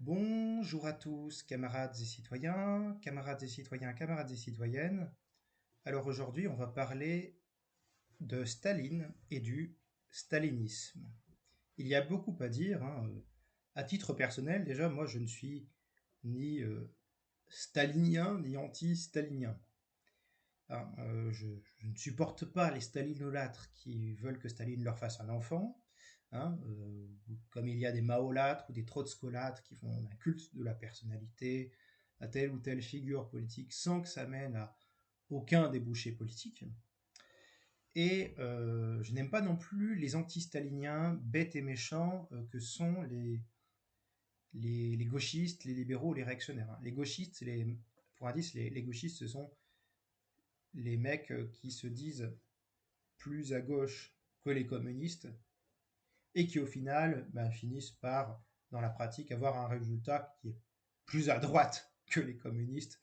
Bonjour à tous, camarades et citoyens, camarades et citoyennes. Alors aujourd'hui, on va parler de Staline et du stalinisme. Il y a beaucoup à dire, hein. À titre personnel, déjà, moi, je ne suis ni stalinien ni anti-stalinien. Hein, je ne supporte pas les stalinolâtres qui veulent que Staline leur fasse un enfant. Hein, comme il y a des maolâtres ou des trotscolâtres qui font un culte de la personnalité à telle ou telle figure politique sans que ça mène à aucun débouché politique. Et je n'aime pas non plus les anti-staliniens bêtes et méchants que sont les gauchistes, les libéraux, les réactionnaires. Hein. Les gauchistes, pour indice, les gauchistes, ce sont les mecs qui se disent plus à gauche que les communistes et qui au final finissent par, dans la pratique, avoir un résultat qui est plus à droite que les communistes,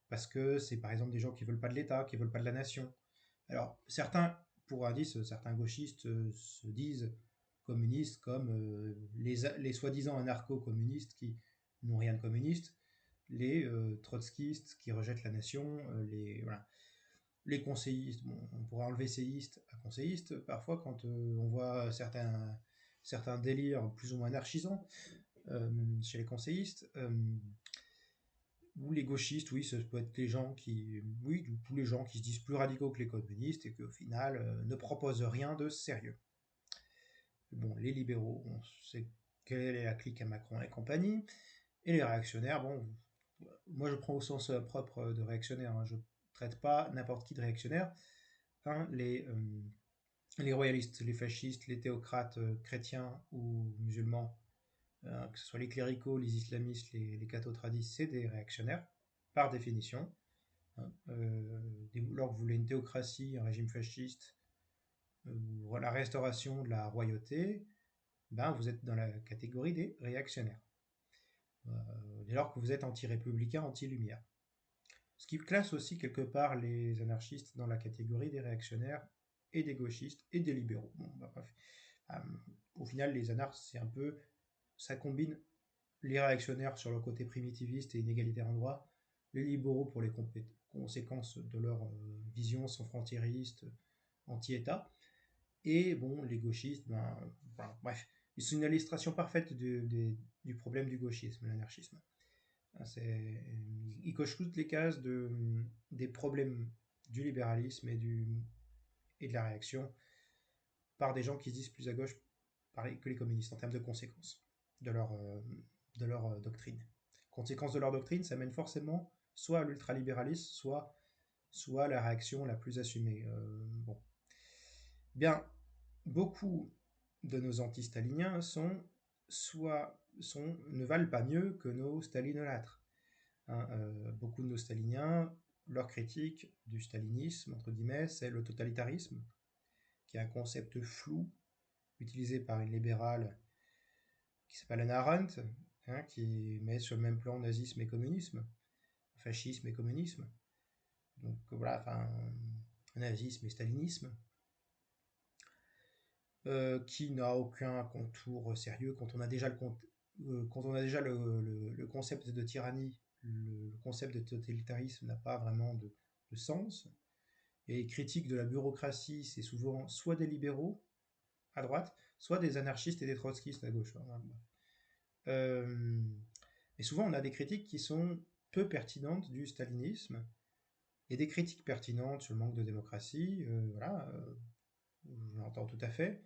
parce que c'est par exemple des gens qui veulent pas de l'État, qui veulent pas de la nation. Alors certains, pour indice, certains gauchistes se disent communistes comme les soi-disant anarcho-communistes qui n'ont rien de communiste, les trotskistes qui rejettent la nation, les conseillistes, bon, on pourrait enlever séistes à conseillistes parfois quand on voit certains délires plus ou moins anarchisants chez les conseillistes. Ou les gauchistes, oui, ça peut être les gens qui, oui, tous les gens qui se disent plus radicaux que les communistes et qui au final ne proposent rien de sérieux. Bon, les libéraux, on sait quelle est la clique à Macron et compagnie, et les réactionnaires, bon, moi je prends au sens propre de réactionnaire, hein, je traite pas n'importe qui de réactionnaire. Hein, les royalistes, les fascistes, les théocrates chrétiens ou musulmans, que ce soit les cléricaux, les islamistes, les cathotradistes, c'est des réactionnaires, par définition. Hein. Lors que vous voulez une théocratie, un régime fasciste, ou la restauration de la royauté, vous êtes dans la catégorie des réactionnaires. Dès lors que vous êtes anti-républicain, anti-lumière. Ce qui classe aussi quelque part les anarchistes dans la catégorie des réactionnaires et des gauchistes et des libéraux. Bon, bref. Euh, Au final, les anarches, c'est un peu. Ça combine les réactionnaires sur le côté primitiviste et inégalitaire en droit, les libéraux pour les conséquences de leur vision sont frontiéristes, anti-État, et bon, les gauchistes, bref, c'est une illustration parfaite du problème du gauchisme, l'anarchisme. Il coche toutes les cases des problèmes du libéralisme et de la réaction par des gens qui se disent plus à gauche que les communistes en termes de conséquences de leur doctrine. Conséquence de leur doctrine, ça mène forcément soit à l'ultralibéralisme, soit à la réaction la plus assumée. Bon. Bien, beaucoup de nos anti-staliniens ne valent pas mieux que nos stalinolâtres. Hein, beaucoup de nos staliniens, leur critique du stalinisme, entre guillemets, c'est le totalitarisme, qui est un concept flou utilisé par une libérale qui s'appelle Hannah Arendt, hein, qui met sur le même plan nazisme et communisme, fascisme et communisme. Donc voilà, enfin, nazisme et stalinisme, qui n'a aucun contour sérieux quand on a déjà le concept de tyrannie, le concept de totalitarisme n'a pas vraiment de sens. Et critique de la bureaucratie, c'est souvent soit des libéraux à droite, soit des anarchistes et des trotskistes à gauche. Euh, mais souvent, on a des critiques qui sont peu pertinentes du stalinisme et des critiques pertinentes sur le manque de démocratie. Voilà, je l'entends tout à fait.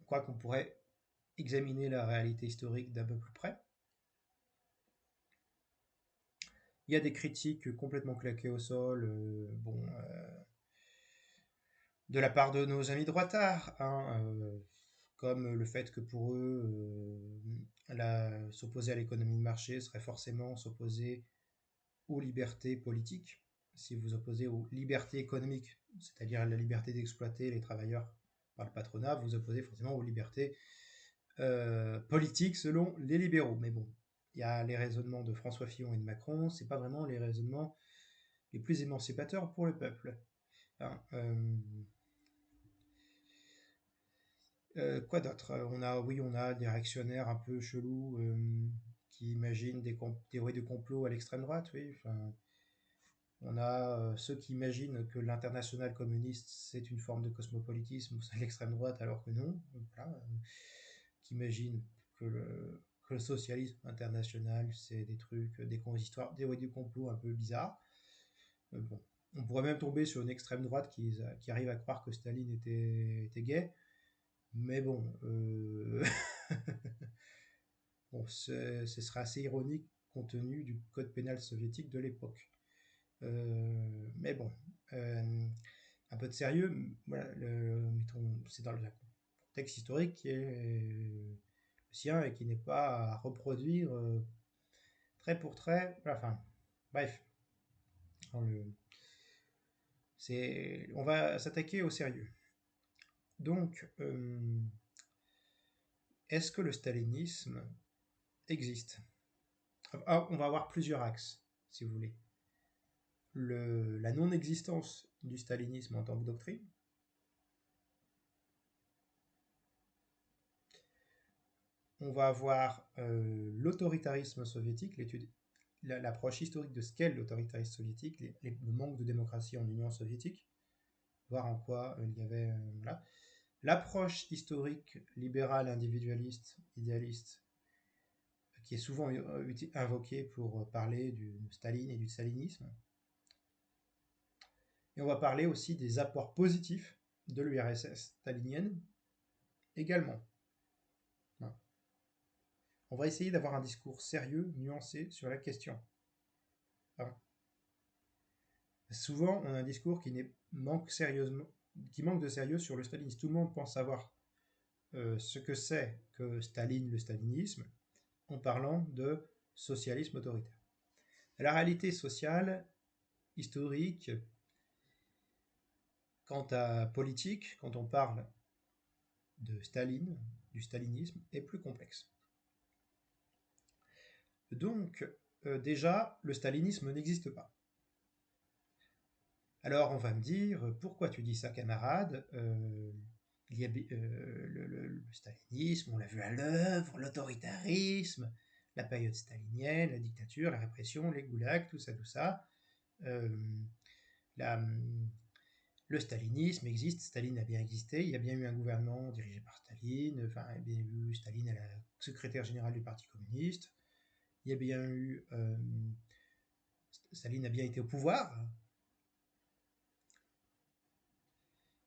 Quoi qu'on pourrait examiner la réalité historique d'un peu plus près. Il y a des critiques complètement claquées au sol, de la part de nos amis droitards, hein, comme le fait que pour eux, s'opposer à l'économie de marché serait forcément s'opposer aux libertés politiques. Si vous opposez aux libertés économiques, c'est-à-dire à la liberté d'exploiter les travailleurs par le patronat, vous opposez forcément aux libertés politiques selon les libéraux. Mais bon, il y a les raisonnements de François Fillon et de Macron, c'est pas vraiment les raisonnements les plus émancipateurs pour le peuple. Hein, Quoi d'autre? Oui, on a des réactionnaires un peu chelous qui imaginent des théories de complot à l'extrême droite, oui. Enfin, on a ceux qui imaginent que l'international communiste, c'est une forme de cosmopolitisme à l'extrême droite, alors que non. Voilà. Qui imaginent que le socialisme international, c'est des trucs, des histoires, des complot un peu bizarres. Bon. On pourrait même tomber sur une extrême droite qui arrive à croire que Staline était gay. Mais bon, bon ce serait assez ironique compte tenu du code pénal soviétique de l'époque. Mais bon, un peu de sérieux, voilà, mettons, c'est dans le contexte historique qui est le sien et qui n'est pas à reproduire trait pour trait. Enfin, bref, on va s'attaquer au sérieux. Donc, est-ce que le stalinisme existe? On va avoir plusieurs axes, si vous voulez. La non-existence du stalinisme en tant que doctrine, on va avoir l'autoritarisme soviétique, l'approche historique de ce qu'est l'autoritarisme soviétique, le manque de démocratie en Union soviétique, voir en quoi il y avait... voilà. L'approche historique libérale, individualiste, idéaliste, qui est souvent invoquée pour parler du Staline et du stalinisme. Et on va parler aussi des apports positifs de l'URSS stalinienne également. Voilà. On va essayer d'avoir un discours sérieux, nuancé sur la question. Enfin, souvent, on a un discours qui manque de sérieux sur le stalinisme. Tout le monde pense savoir ce que c'est que Staline, le stalinisme, en parlant de socialisme autoritaire. La réalité sociale, historique, quant à politique, quand on parle de Staline, du stalinisme, est plus complexe. Donc, déjà, le stalinisme n'existe pas. Alors, on va me dire, pourquoi tu dis ça, camarade? Il y a le stalinisme, on l'a vu à l'œuvre, l'autoritarisme, la période stalinienne, la dictature, la répression, les goulags, tout ça. Le stalinisme existe, Staline a bien existé, il y a bien eu un gouvernement dirigé par Staline, enfin, il y a bien eu Staline à la secrétaire générale du Parti communiste, il y a bien eu... Staline a bien été au pouvoir,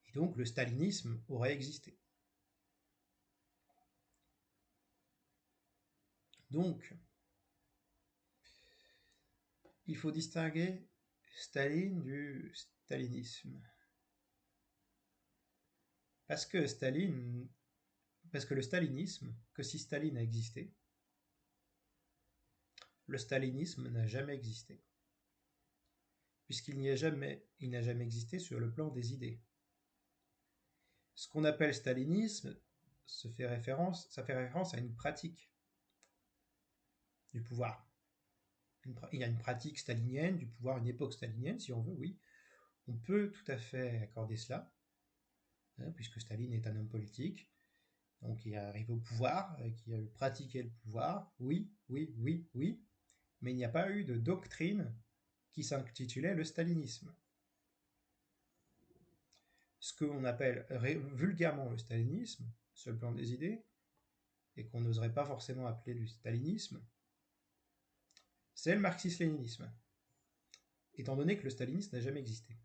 et donc le stalinisme aurait existé. Donc, il faut distinguer Staline du stalinisme. Parce que le stalinisme, que si Staline a existé, le stalinisme n'a jamais existé. Puisqu'il n'a jamais existé sur le plan des idées. Ce qu'on appelle stalinisme, ça fait référence à une pratique du pouvoir. Il y a une pratique stalinienne du pouvoir, une époque stalinienne, si on veut, oui. On peut tout à fait accorder cela, puisque Staline est un homme politique, donc il est arrivé au pouvoir, qui a pratiqué le pouvoir, oui, mais il n'y a pas eu de doctrine qui s'intitulait le stalinisme. Ce qu'on appelle vulgairement le stalinisme, sur le plan des idées, et qu'on n'oserait pas forcément appeler du stalinisme, c'est le marxisme-léninisme, étant donné que le stalinisme n'a jamais existé.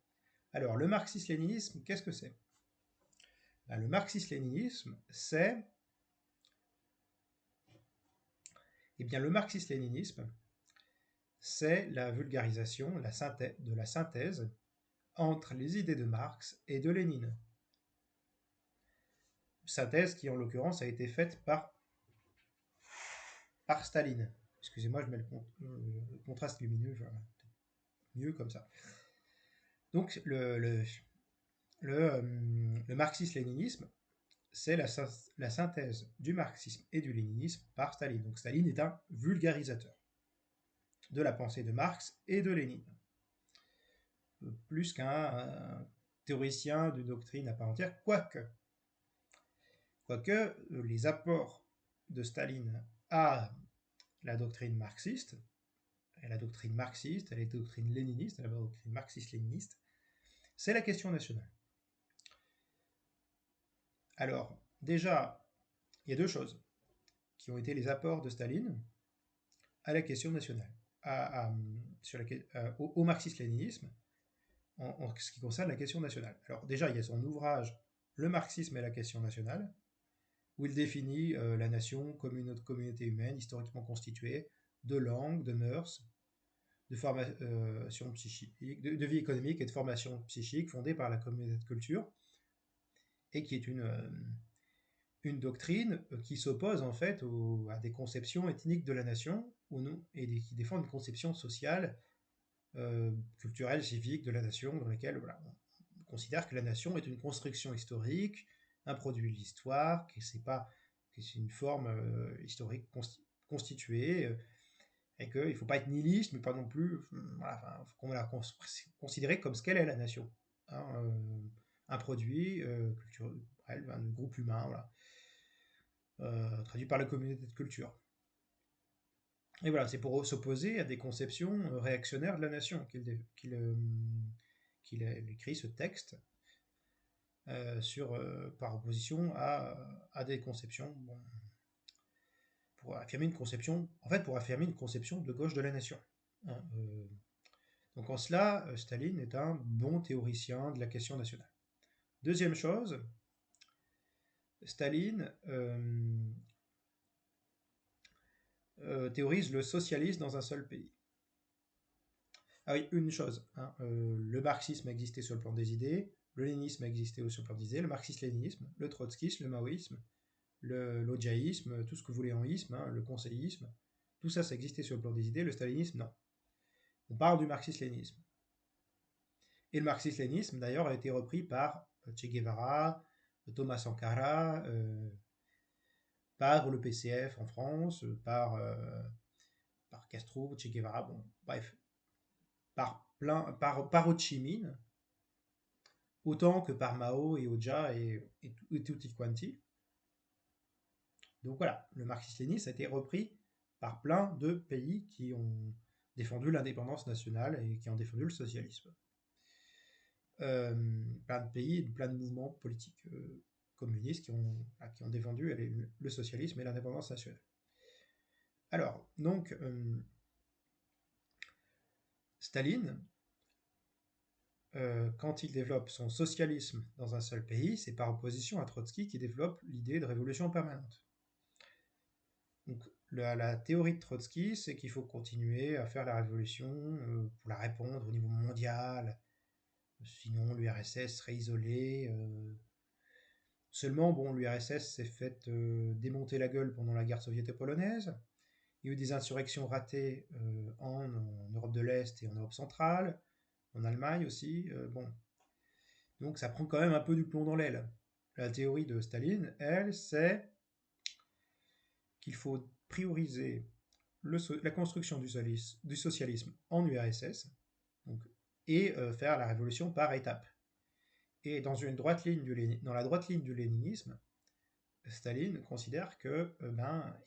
Alors, le marxisme-léninisme, qu'est-ce que c'est? Le marxisme-léninisme, c'est... Eh bien, le marxisme-léninisme, c'est la vulgarisation, de la synthèse entre les idées de Marx et de Lénine. Synthèse qui, en l'occurrence, a été faite par Staline. Excusez-moi, je mets le contraste lumineux, mieux comme ça. Donc, le marxisme-léninisme, c'est la synthèse du marxisme et du léninisme par Staline. Donc Staline est un vulgarisateur de la pensée de Marx et de Lénine, plus qu'un théoricien de doctrine à part entière, quoique Quoique les apports de Staline à la doctrine marxiste, et la doctrine marxiste, et la doctrine léniniste, la doctrine marxiste-léniniste, c'est la question nationale. Alors, déjà, il y a deux choses qui ont été les apports de Staline à la question nationale, au marxisme-léninisme, en ce qui concerne la question nationale. Alors déjà, il y a son ouvrage Le marxisme et la question nationale, où il définit la nation comme une communauté humaine historiquement constituée de langues, de mœurs, de formation psychique, de vie économique et de formation psychique fondée par la communauté de culture, et qui est une doctrine qui s'oppose en fait à des conceptions ethniques de la nation, ou non, et qui défend une conception sociale, culturelle, civique de la nation, dans laquelle voilà, on considère que la nation est une construction historique, un produit de l'histoire, que c'est une forme historique constituée, et qu'il ne faut pas être nihiliste, mais pas non plus, voilà, enfin, faut qu'on la considérer comme ce qu'elle est la nation, hein, un produit culturel, un groupe humain, voilà, traduit par la communauté de culture. Et voilà, c'est pour s'opposer à des conceptions réactionnaires de la nation qu'il a écrit ce texte par opposition à des conceptions, bon, pour affirmer une conception, en fait, pour affirmer une conception de gauche de la nation. Hein, donc en cela, Staline est un bon théoricien de la question nationale. Deuxième chose, Staline théorise le socialisme dans un seul pays. Ah oui, une chose, hein, le marxisme existait sur le plan des idées, le léninisme existait sur le plan des idées, le marxisme-léninisme, le trotskisme, le maoïsme, l'odjaïsme, tout ce que vous voulez en isme, hein, le conseillisme, tout ça, ça existait sur le plan des idées, le stalinisme, non. On parle du marxisme-léninisme. Et le marxisme-léninisme, d'ailleurs, a été repris par Che Guevara, Thomas Sankara, par le PCF en France, par Castro, Che Guevara, bon, bref, par Ho Chi Minh, autant que par Mao et Hoxha et tutti quanti. Donc voilà, le marxisme-léninisme a été repris par plein de pays qui ont défendu l'indépendance nationale et qui ont défendu le socialisme. Plein de pays, plein de mouvements politiques communistes qui ont défendu le socialisme et l'indépendance nationale. Alors, donc, Staline, quand il développe son socialisme dans un seul pays, c'est par opposition à Trotsky qui développe l'idée de révolution permanente. Donc, la théorie de Trotsky, c'est qu'il faut continuer à faire la révolution pour la répondre au niveau mondial, sinon l'URSS serait isolée. Seulement, bon, l'URSS s'est fait démonter la gueule pendant la guerre soviéto-polonaise. Il y a eu des insurrections ratées en Europe de l'Est et en Europe centrale, en Allemagne aussi. Bon, donc ça prend quand même un peu du plomb dans l'aile. La théorie de Staline, elle, c'est qu'il faut prioriser la construction du socialisme en URSS, donc, et faire la révolution par étapes. Et dans la droite ligne du léninisme, Staline considère que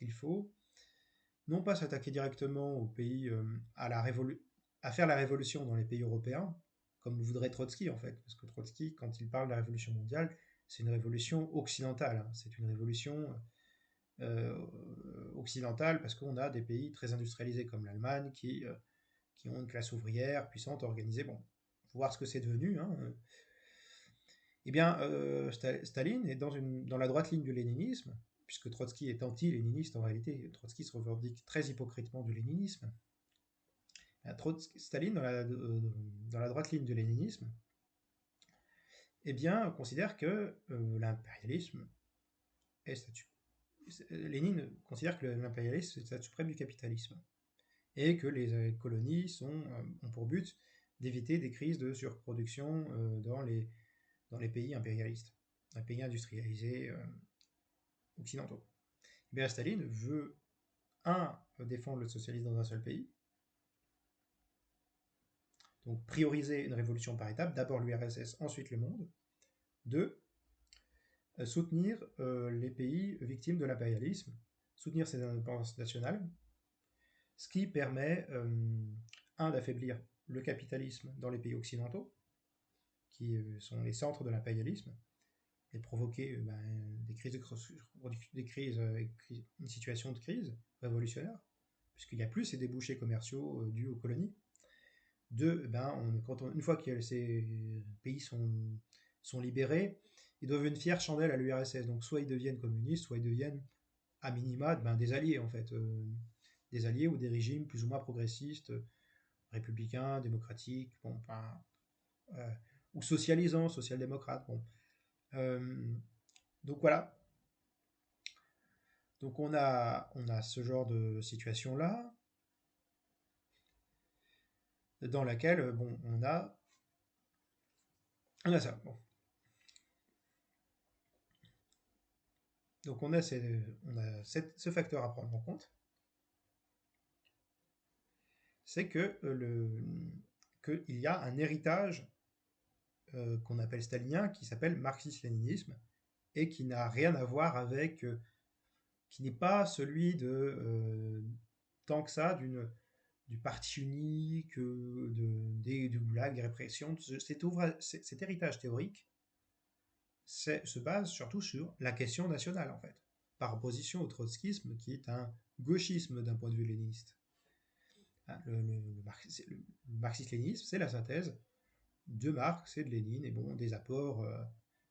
il faut non pas s'attaquer directement aux pays à faire la révolution dans les pays européens, comme voudrait Trotsky en fait, parce que Trotsky, quand il parle de la révolution mondiale, c'est une révolution occidentale, hein. C'est une révolution occidentale parce qu'on a des pays très industrialisés comme l'Allemagne qui ont une classe ouvrière puissante, organisée. Bon, faut voir ce que c'est devenu. Hein. Eh bien, Staline est dans la droite ligne du léninisme, puisque Trotsky est anti-léniniste en réalité. Trotsky se revendique très hypocritement du léninisme. Staline, dans la droite ligne du léninisme, eh bien, considère que l'impérialisme est statut. Lénine considère que l'impérialisme est le statut suprême du capitalisme et que les colonies ont pour but d'éviter des crises de surproduction dans les pays impérialistes, dans les pays industrialisés occidentaux. Et bien, Staline veut, défendre le socialisme dans un seul pays, donc prioriser une révolution par étapes, d'abord l'URSS, ensuite le monde. 2, soutenir les pays victimes de l'impérialisme, soutenir ces indépendances nationales, ce qui permet, d'affaiblir le capitalisme dans les pays occidentaux, qui sont les centres de l'impérialisme, et provoquer des crises, une situation de crise révolutionnaire, puisqu'il n'y a plus ces débouchés commerciaux dus aux colonies. Une fois que ces pays sont libérés, ils doivent une fière chandelle à l'URSS. Donc soit ils deviennent communistes, soit ils deviennent à minima des alliés en fait, des alliés ou des régimes plus ou moins progressistes, républicains, démocratiques, euh, ou socialisants, social-démocrates. Donc voilà. Donc on a ce genre de situation là dans laquelle on a ça. Bon. Donc on a ce facteur à prendre en compte, c'est qu'il y a un héritage qu'on appelle stalinien, qui s'appelle marxisme-léninisme, et qui n'a rien à voir avec, qui n'est pas celui tant que ça, du parti unique, du goulag, des répressions. Cet héritage théorique se base surtout sur la question nationale, en fait, par opposition au trotskisme, qui est un gauchisme d'un point de vue léniniste. Hein, le marxisme-léninisme, c'est la synthèse de Marx et de Lénine, et des apports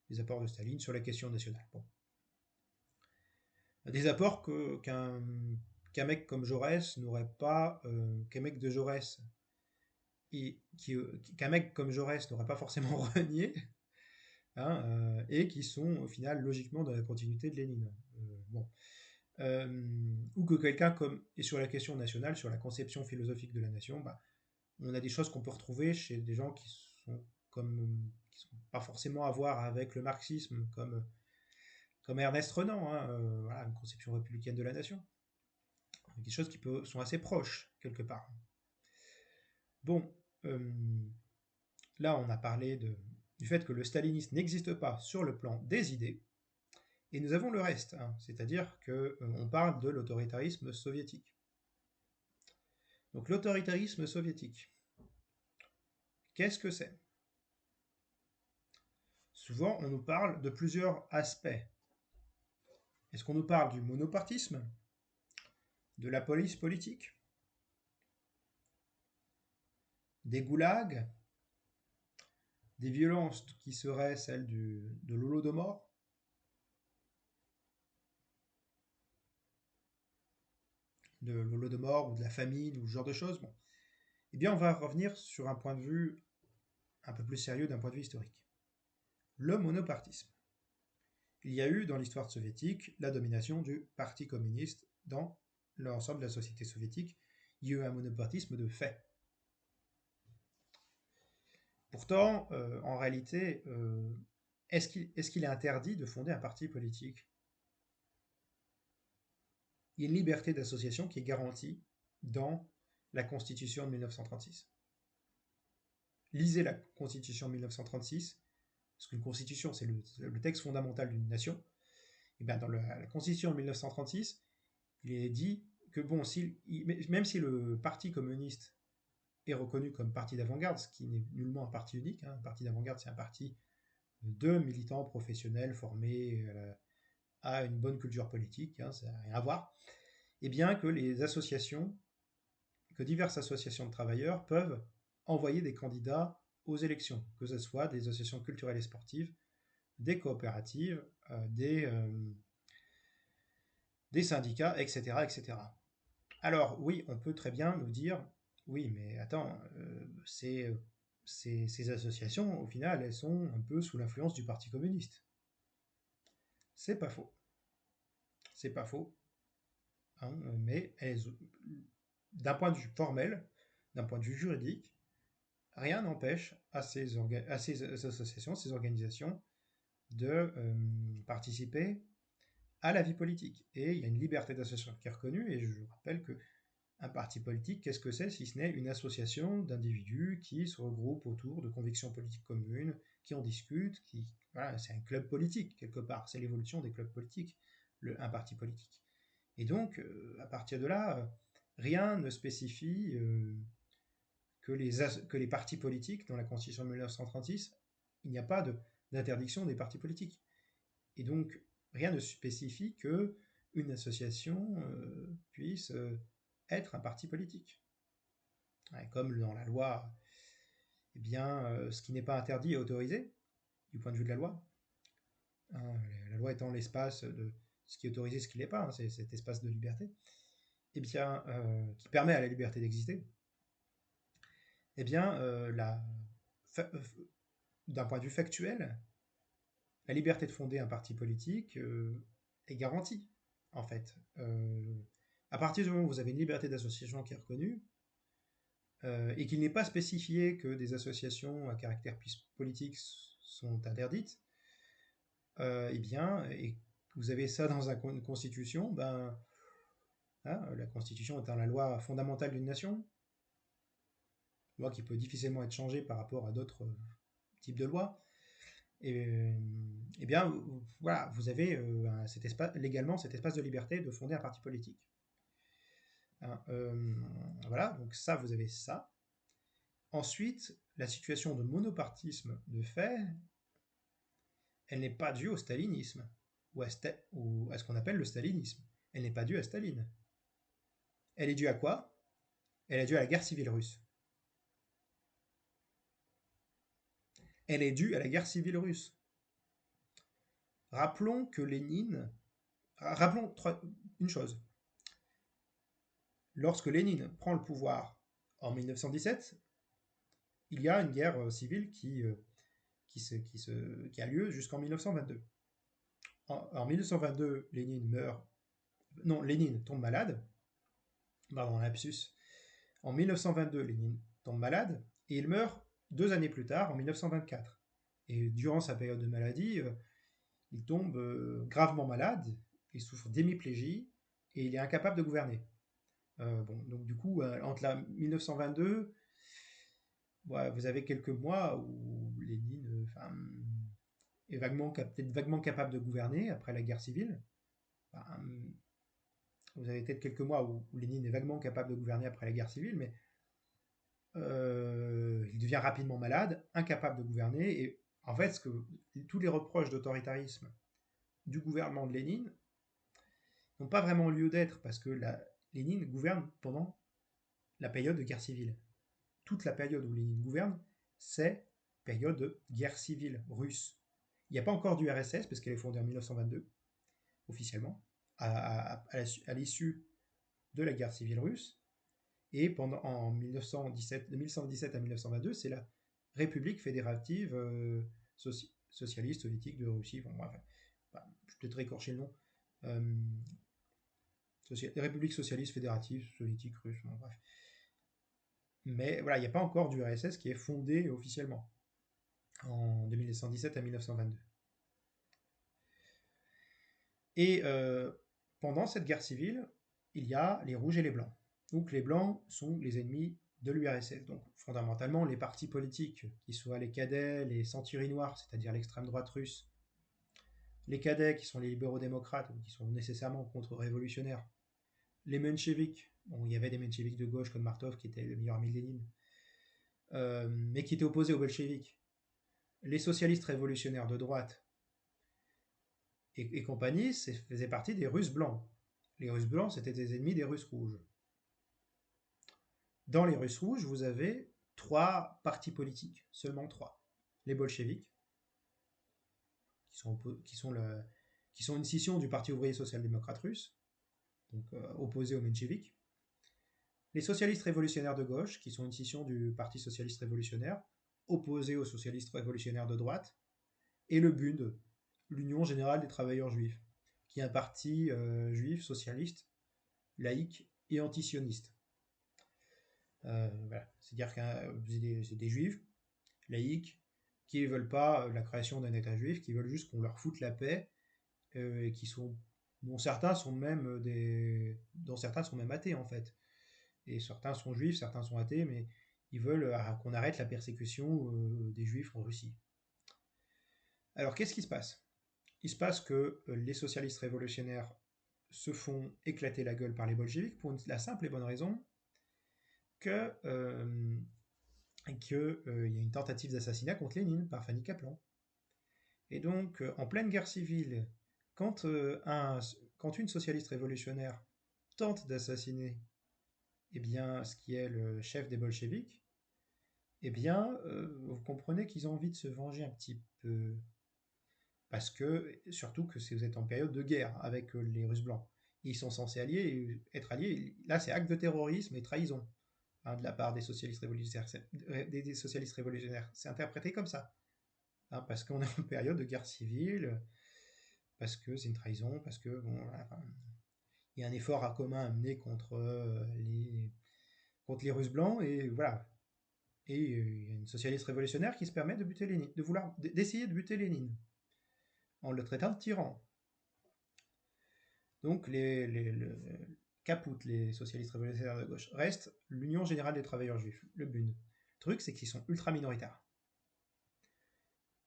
de Staline sur la question nationale. Bon. Des apports qu'un mec comme Jaurès n'aurait pas, qu'un mec de Jaurès, qu'un mec comme Jaurès n'aurait pas forcément renié, hein, et qui sont au final logiquement dans la continuité de Lénine. Ou que quelqu'un et sur la question nationale, sur la conception philosophique de la nation, on a des choses qu'on peut retrouver chez des gens qui sont pas forcément à voir avec le marxisme, comme Ernest Renan, hein, voilà, une conception républicaine de la nation. Des choses qui sont assez proches, quelque part. Bon, là on a parlé du fait que le stalinisme n'existe pas sur le plan des idées, et nous avons le reste, hein, c'est-à-dire qu'on parle de l'autoritarisme soviétique. Donc l'autoritarisme soviétique, qu'est-ce que c'est? Souvent on nous parle de plusieurs aspects. Est-ce qu'on nous parle du monopartisme, de la police politique, des goulags, des violences qui seraient celles de l'Holodomor, de l'Holodomor ou de la famine ou ce genre de choses. Bon. Eh bien, on va revenir sur un point de vue un peu plus sérieux d'un point de vue historique. Le monopartisme. Il y a eu dans l'histoire soviétique la domination du Parti communiste dans l'ensemble de la société soviétique. Il y a eu un monopartisme de fait. Pourtant, en réalité, est-ce qu'il est interdit de fonder un parti politique? Il y a une liberté d'association qui est garantie dans la Constitution de 1936. Lisez la Constitution de 1936, parce qu'une Constitution, c'est le texte fondamental d'une nation. Et bien dans la Constitution de 1936, il est dit que même si le Parti communiste est reconnu comme parti d'avant-garde, ce qui n'est nullement un parti unique, hein, un parti d'avant-garde, c'est un parti de militants professionnels formés à une bonne culture politique, hein, ça n'a rien à voir, et bien que diverses associations de travailleurs peuvent envoyer des candidats aux élections, que ce soit des associations culturelles et sportives, des coopératives, des syndicats, etc., etc. Alors oui, on peut très bien nous dire, oui, mais attends, ces associations, au final, elles sont un peu sous l'influence du Parti communiste. C'est pas faux. C'est pas faux. Hein, mais d'un point de vue formel, d'un point de vue juridique, rien n'empêche à ces associations, ces organisations, de participer à la vie politique. Et il y a une liberté d'association qui est reconnue, et je rappelle que un parti politique, qu'est-ce que c'est si ce n'est une association d'individus qui se regroupent autour de convictions politiques communes, qui en discutent, qui voilà, c'est un club politique, quelque part. C'est l'évolution des clubs politiques, un parti politique. Et donc, à partir de là, rien ne spécifie que les partis politiques, dans la Constitution de 1936, il n'y a pas d'interdiction des partis politiques. Et donc, rien ne spécifie que une association puisse être un parti politique. Ouais, comme dans la loi, eh bien, ce qui n'est pas interdit est autorisé, du point de vue de la loi. Hein, la loi étant l'espace de ce qui est autorisé, ce qui ne l'est pas, hein, c'est cet espace de liberté, eh bien, qui permet à la liberté d'exister. Eh bien, d'un point de vue factuel, la liberté de fonder un parti politique est garantie, en fait. À partir du moment où vous avez une liberté d'association qui est reconnue, et qu'il n'est pas spécifié que des associations à caractère politique sont interdites, eh bien, et vous avez ça dans une constitution, ben, hein, la constitution étant la loi fondamentale d'une nation, loi qui peut difficilement être changée par rapport à d'autres types de lois, et bien, voilà, vous avez légalement cet espace de liberté de fonder un parti politique. Hein, voilà, donc ça, vous avez ça. Ensuite, la situation de monopartisme de fait, elle n'est pas due au stalinisme, ou à ce qu'on appelle le stalinisme. Elle n'est pas due à Staline. Elle est due à quoi? Elle est due à la guerre civile russe. Elle est due à la guerre civile russe. Rappelons que Lénine... Rappelons une chose. Lorsque Lénine prend le pouvoir en 1917, il y a une guerre civile qui a lieu jusqu'en 1922. En 1922, Lénine meurt. Non, Lénine tombe malade. Pardon, un lapsus. En 1922, Lénine tombe malade et il meurt 2 années plus tard, en 1924. Et durant sa période de maladie, il tombe gravement malade, il souffre d'hémiplégie et il est incapable de gouverner. Bon, donc du coup, entre la 1922, ouais, vous avez quelques mois où Lénine est peut-être vaguement capable de gouverner après la guerre civile. Vous avez peut-être quelques mois où Lénine est vaguement capable de gouverner après la guerre civile, mais il devient rapidement malade, incapable de gouverner, et en fait, tous les reproches d'autoritarisme du gouvernement de Lénine n'ont pas vraiment lieu d'être, parce que Lénine gouverne pendant la période de guerre civile. Toute la période où Lénine gouverne, c'est période de guerre civile russe. Il n'y a pas encore d'URSS, parce qu'elle est fondée en 1922, officiellement, à l'issue de la guerre civile russe. Et en 1917, de 1917 à 1922, c'est la République fédérative socialiste soviétique de Russie. Bon, bref, je vais peut-être écorcher le nom. République socialiste fédérative soviétique russe. Bon, bref. Mais voilà, il n'y a pas encore d'URSS qui est fondée officiellement de 1917 à 1922. Et pendant cette guerre civile, il y a les rouges et les blancs. Donc les blancs sont les ennemis de l'URSS. Donc fondamentalement, les partis politiques, qui soient les cadets, les centuries noires, c'est-à-dire l'extrême droite russe, les cadets qui sont les libéraux-démocrates, qui sont nécessairement contre-révolutionnaires, les mencheviks, bon, il y avait des mencheviks de gauche comme Martov qui était le meilleur ami de Lénine, mais qui étaient opposés aux bolcheviks, les socialistes révolutionnaires de droite et compagnie, faisaient partie des Russes blancs. Les Russes blancs, c'était des ennemis des Russes rouges. Dans les Russes rouges, vous avez 3 partis politiques, seulement 3. Les bolcheviks, qui sont une scission du Parti ouvrier social-démocrate russe, donc opposé aux mencheviks. Les socialistes révolutionnaires de gauche, qui sont une scission du Parti socialiste révolutionnaire, opposé aux socialistes révolutionnaires de droite. Et le BUND, l'Union générale des travailleurs juifs, qui est un parti juif, socialiste, laïque et antisioniste. Voilà. C'est-à-dire que c'est des juifs laïcs qui ne veulent pas la création d'un État juif, qui veulent juste qu'on leur foute la paix, et dont certains sont même athées en fait. Et certains sont juifs, certains sont athées, mais ils veulent qu'on arrête la persécution des juifs en Russie. Alors, qu'est-ce qui se passe? Il se passe que les socialistes révolutionnaires se font éclater la gueule par les bolcheviks pour la simple et bonne raison que qu'il y a une tentative d'assassinat contre Lénine par Fanny Kaplan. Et donc, en pleine guerre civile, quand, quand une socialiste révolutionnaire tente d'assassiner eh bien, ce qui est le chef des bolcheviks, eh bien, vous comprenez qu'ils ont envie de se venger un petit peu. Parce que, surtout que si vous êtes en période de guerre avec les Russes blancs, ils sont censés être alliés. Là, c'est acte de terrorisme et trahison hein, de la part des socialistes révolutionnaires. Des socialistes révolutionnaires. C'est interprété comme ça. Hein, parce qu'on est en période de guerre civile, parce que c'est une trahison, parce que, bon, enfin, il y a un effort à commun à mener contre les Russes blancs, et voilà. Et il y a une socialiste révolutionnaire qui se permet de buter Lénine, d'essayer de buter Lénine, en le traitant de tyran. Donc, les socialistes révolutionnaires de gauche, reste l'Union générale des travailleurs juifs, le BUND. Le truc, c'est qu'ils sont ultra minoritaires.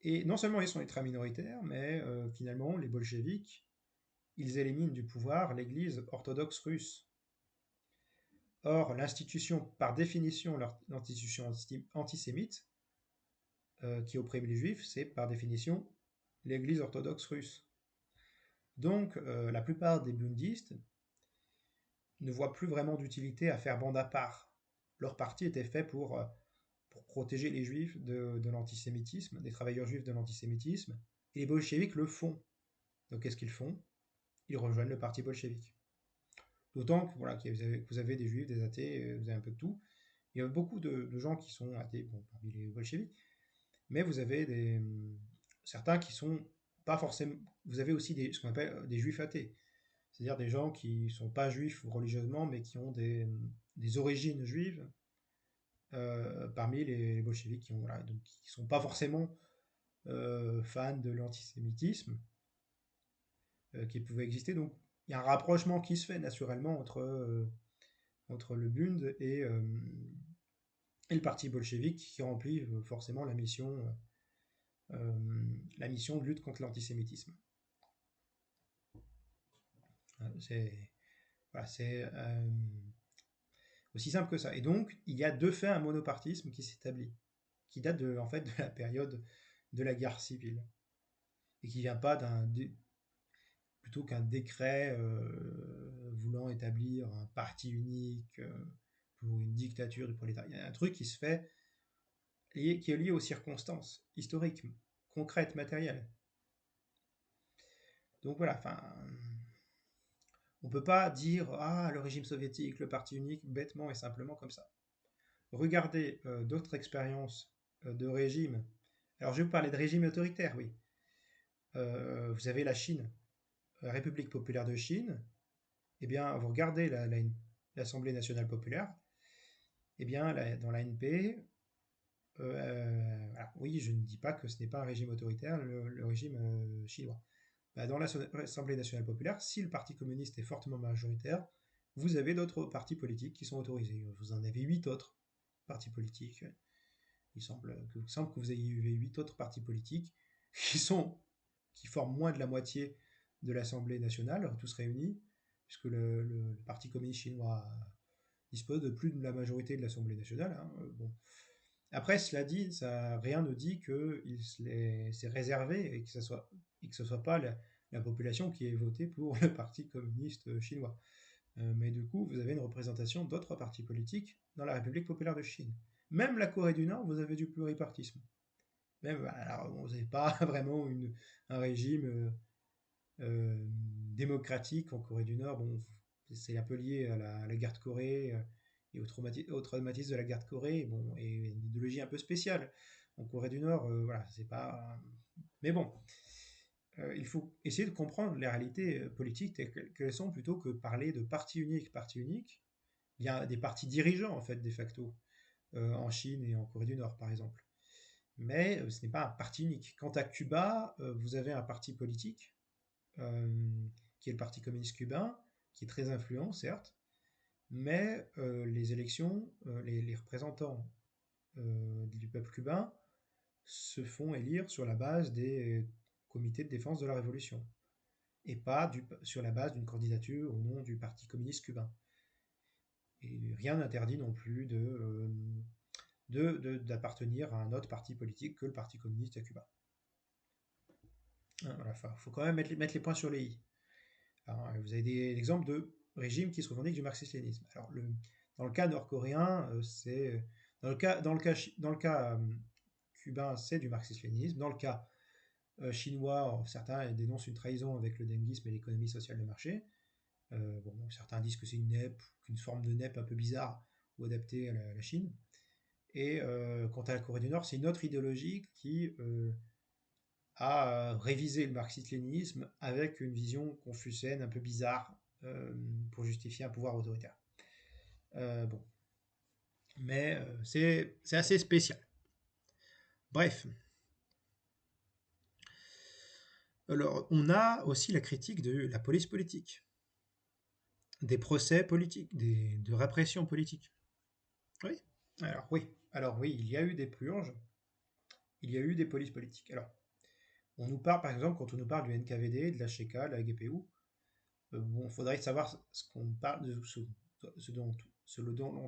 Et non seulement ils sont ultra minoritaires, mais finalement, les bolcheviks, ils éliminent du pouvoir l'église orthodoxe russe. Or, l'institution, par définition, l'institution antisémite, qui opprime les juifs, c'est par définition l'église orthodoxe russe. Donc, la plupart des bundistes ne voient plus vraiment d'utilité à faire bande à part. Leur parti était fait pour protéger les juifs de l'antisémitisme, des travailleurs juifs de l'antisémitisme, et les bolcheviks le font. Donc qu'est-ce qu'ils font? Ils rejoignent le parti bolchevique. D'autant que, voilà, vous avez des juifs, des athées, vous avez un peu de tout. Il y a beaucoup de gens qui sont athées bon, parmi les bolcheviks, mais vous avez certains qui sont pas forcément. Vous avez aussi ce qu'on appelle des juifs athées. C'est-à-dire des gens qui ne sont pas juifs religieusement, mais qui ont des origines juives parmi les bolcheviks qui voilà, donc, qui sont pas forcément fans de l'antisémitisme qui pouvait exister. Donc il y a un rapprochement qui se fait naturellement entre le Bund et le parti bolchevique qui remplit forcément la mission de lutte contre l'antisémitisme. C'est voilà, aussi simple que ça. Et donc, il y a de fait un monopartisme qui s'établit, qui date en fait, de la période de la guerre civile, et qui vient pas plutôt qu'un décret voulant établir un parti unique pour une dictature du prolétariat. Il y a un truc qui se fait et qui est lié aux circonstances historiques, concrètes, matérielles. Donc voilà, enfin, on peut pas dire ah le régime soviétique, le parti unique, bêtement et simplement comme ça. Regardez d'autres expériences de régimes. Alors je vais vous parler de régime autoritaire, oui. Vous avez la Chine, la République populaire de Chine. Eh bien, vous regardez l'Assemblée nationale populaire. Eh bien, dans l'ANP, voilà, oui, je ne dis pas que ce n'est pas un régime autoritaire, le régime chinois. Bah, dans l'Assemblée nationale populaire, si le Parti communiste est fortement majoritaire, vous avez d'autres partis politiques qui sont autorisés. Vous en avez 8 autres partis politiques. Il semble que vous ayez eu 8 autres partis politiques qui forment moins de la moitié de l'Assemblée nationale, tous réunis, puisque le Parti communiste chinois dispose de plus de la majorité de l'Assemblée nationale. Hein. Bon. Après, cela dit, rien ne dit que c'est réservé et que ce soit pas la population qui ait voté pour le Parti communiste chinois. Mais du coup, vous avez une représentation d'autres partis politiques dans la République populaire de Chine. Même la Corée du Nord, vous avez du pluripartisme. Même, alors, vous n'avez pas vraiment un régime démocratique en Corée du Nord. Bon, c'est un peu lié à la guerre de Corée et au traumatisme de la guerre de Corée. Bon, et une idéologie un peu spéciale en Corée du Nord. Voilà, c'est pas. Mais bon, il faut essayer de comprendre les réalités politiques telles qu'elles sont plutôt que parler de parti unique, parti unique. Il y a des partis dirigeants en fait de facto en Chine et en Corée du Nord par exemple. Mais ce n'est pas un parti unique. Quant à Cuba, vous avez un parti politique qui est le Parti communiste cubain, qui est très influent certes, mais les élections, les représentants du peuple cubain se font élire sur la base des comités de défense de la Révolution, et pas sur la base d'une candidature au nom du Parti communiste cubain. Et rien n'interdit non plus d'appartenir à un autre parti politique que le Parti communiste à Cuba. Voilà, faut quand même mettre les points sur les i. Alors, vous avez des exemples de régimes qui se revendiquent du marxisme-léninisme. Alors, dans le cas nord-coréen, c'est dans le cas cubain, c'est du marxisme-léninisme. Dans le cas chinois, certains dénoncent une trahison avec le denguisme et l'économie sociale de marché. Certains disent que c'est une NEP, qu'une forme de NEP un peu bizarre ou adaptée à la Chine. Et quant à la Corée du Nord, c'est une autre idéologie qui a révisé le marxisme-léninisme avec une vision confucienne un peu bizarre pour justifier un pouvoir autoritaire. Mais c'est assez spécial. Bref. Alors, on a aussi la critique de la police politique, des procès politiques, de répression politique. Oui. Alors oui, il y a eu des purges, il y a eu des polices politiques. Alors, on nous parle, par exemple, quand on nous parle du NKVD, de la HK, de la GPU, il faudrait savoir ce qu'on parle, de ce dont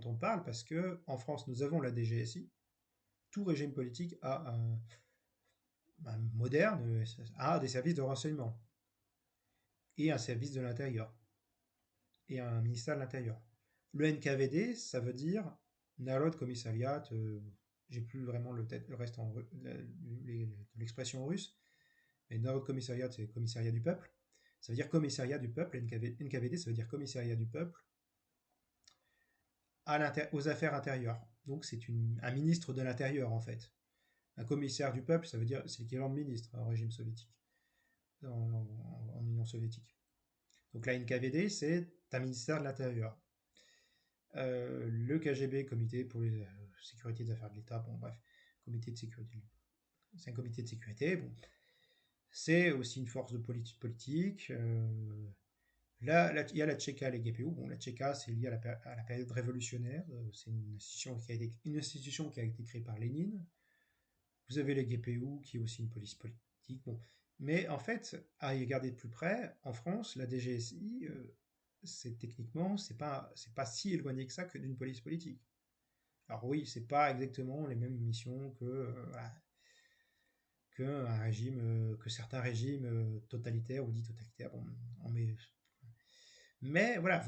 on parle, parce que en France, nous avons la DGSI. Tout régime politique moderne a des services de renseignement et un service de l'intérieur et un ministère de l'Intérieur. Le NKVD, ça veut dire Narod Commissariat, j'ai plus vraiment le reste de l'expression russe, mais Narod Commissariat, c'est commissariat du peuple. Ça veut dire commissariat du peuple. NKVD, ça veut dire commissariat du peuple aux affaires intérieures. Donc c'est un ministre de l'Intérieur, en fait. Un commissaire du peuple, ça veut dire, c'est l'équivalent de ministre en régime soviétique, en Union soviétique. Donc la NKVD, c'est un ministère de l'Intérieur. Le KGB, Comité pour la sécurité des affaires de l'État, comité de sécurité. C'est un comité de sécurité, c'est aussi une force de politique. Là, il y a la Tchéka, les GPU. La Tchéka, c'est lié à la période révolutionnaire. C'est une institution qui a été créée par Lénine. Vous avez les GPU, qui est aussi une police politique. Mais en fait, à y regarder de plus près, en France, la DGSI, techniquement, c'est pas si éloigné que ça que d'une police politique. Alors oui, c'est pas exactement les mêmes missions que certains régimes totalitaires ou dits totalitaires. Mais voilà,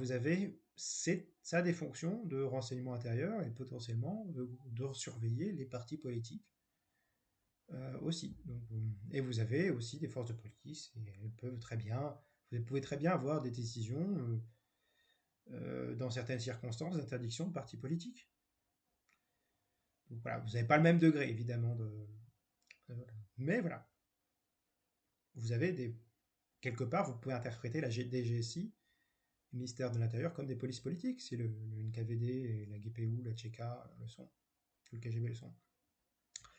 ça a des fonctions de renseignement intérieur et potentiellement de surveiller les partis politiques aussi. Et vous avez aussi des forces de police et vous pouvez très bien avoir des décisions dans certaines circonstances d'interdiction de partis politiques. Donc voilà, vous n'avez pas le même degré évidemment mais voilà, vous avez quelque part, vous pouvez interpréter la DGSI, le ministère de l'Intérieur, comme des polices politiques, si le NKVD, la GPU, la Tchéka le sont, ou le KGB le sont.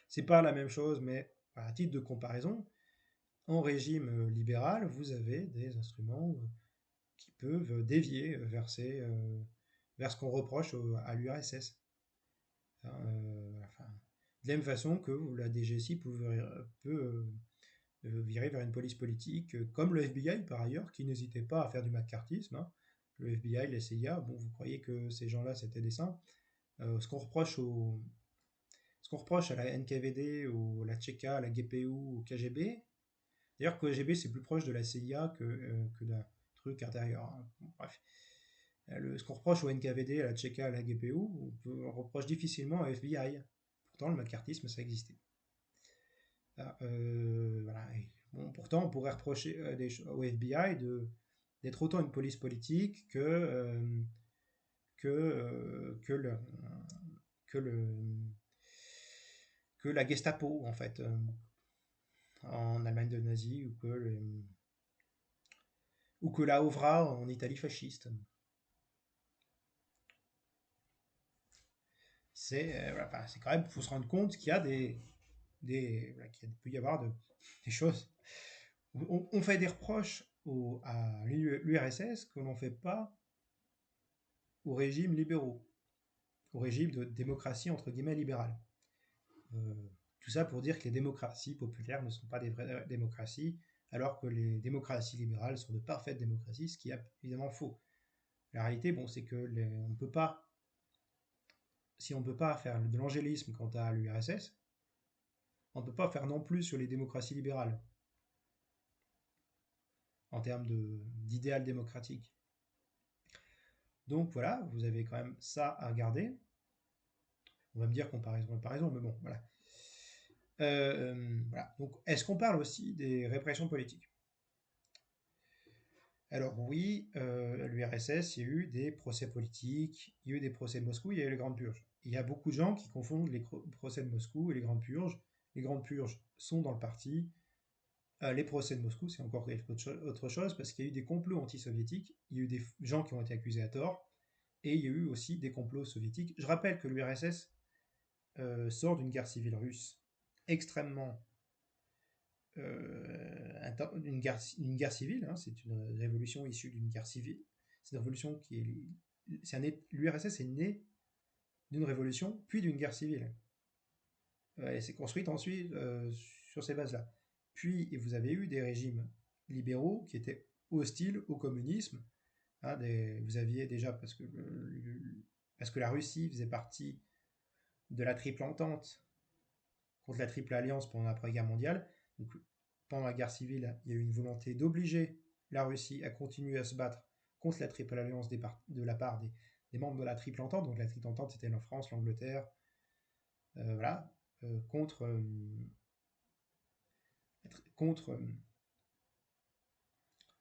C'est pas la même chose, mais à titre de comparaison, en régime libéral, vous avez des instruments qui peuvent dévier vers ce qu'on reproche à l'URSS. De la même façon que la DGSI peut virer vers une police politique, comme le FBI par ailleurs, qui n'hésitait pas à faire du macartisme. Le FBI, la CIA, vous croyez que ces gens-là c'était des saints. Ce qu'on reproche à la NKVD, à la Tchéka, à la GPU, au KGB, d'ailleurs KGB c'est plus proche de la CIA que d'un truc intérieur. Bref. Ce qu'on reproche au NKVD, à la Tchéka, à la GPU, on reproche difficilement au FBI. Pourtant, le macartisme, ça existait. Voilà. Pourtant, on pourrait reprocher au FBI d'être autant une police politique que la Gestapo, en fait, en Allemagne de nazi, ou que la OVRA en Italie fasciste. C'est quand même, il faut se rendre compte qu'il y a qu'il peut y avoir des choses. On fait des reproches à l'URSS que l'on ne fait pas aux régimes libéraux, au régime de démocratie entre guillemets libérale. Tout ça pour dire que les démocraties populaires ne sont pas des vraies démocraties, alors que les démocraties libérales sont de parfaites démocraties, ce qui est évidemment faux. La réalité, bon, c'est que on peut pas, si on peut pas faire de l'angélisme quant à l'URSS, on ne peut pas faire non plus sur les démocraties libérales, en termes d'idéal démocratique. Donc voilà, vous avez quand même ça à regarder. On va me dire comparaison, mais bon, voilà. Voilà. Donc, est-ce qu'on parle aussi des répressions politiques? Alors oui, l'URSS, il y a eu des procès politiques, il y a eu des procès de Moscou, il y a eu les Grandes Purges. Il y a beaucoup de gens qui confondent les procès de Moscou et les Grandes Purges. Les Grandes Purges sont dans le parti. Les procès de Moscou, c'est encore autre chose parce qu'il y a eu des complots anti-soviétiques, il y a eu des gens qui ont été accusés à tort, et il y a eu aussi des complots soviétiques. Je rappelle que l'URSS sort d'une guerre civile russe extrêmement une guerre civile, hein, c'est une révolution issue d'une guerre civile. C'est une révolution qui est. L'URSS est née d'une révolution, puis d'une guerre civile. Elle s'est construite ensuite sur ces bases-là. Puis vous avez eu des régimes libéraux qui étaient hostiles au communisme. Hein, vous aviez déjà, parce que la Russie faisait partie de la Triple Entente contre la Triple Alliance pendant l'après-guerre mondiale. Donc, pendant la guerre civile, il y a eu une volonté d'obliger la Russie à continuer à se battre contre la Triple Alliance de la part des membres de la Triple Entente. Donc la Triple Entente, c'était la France, l'Angleterre, voilà, contre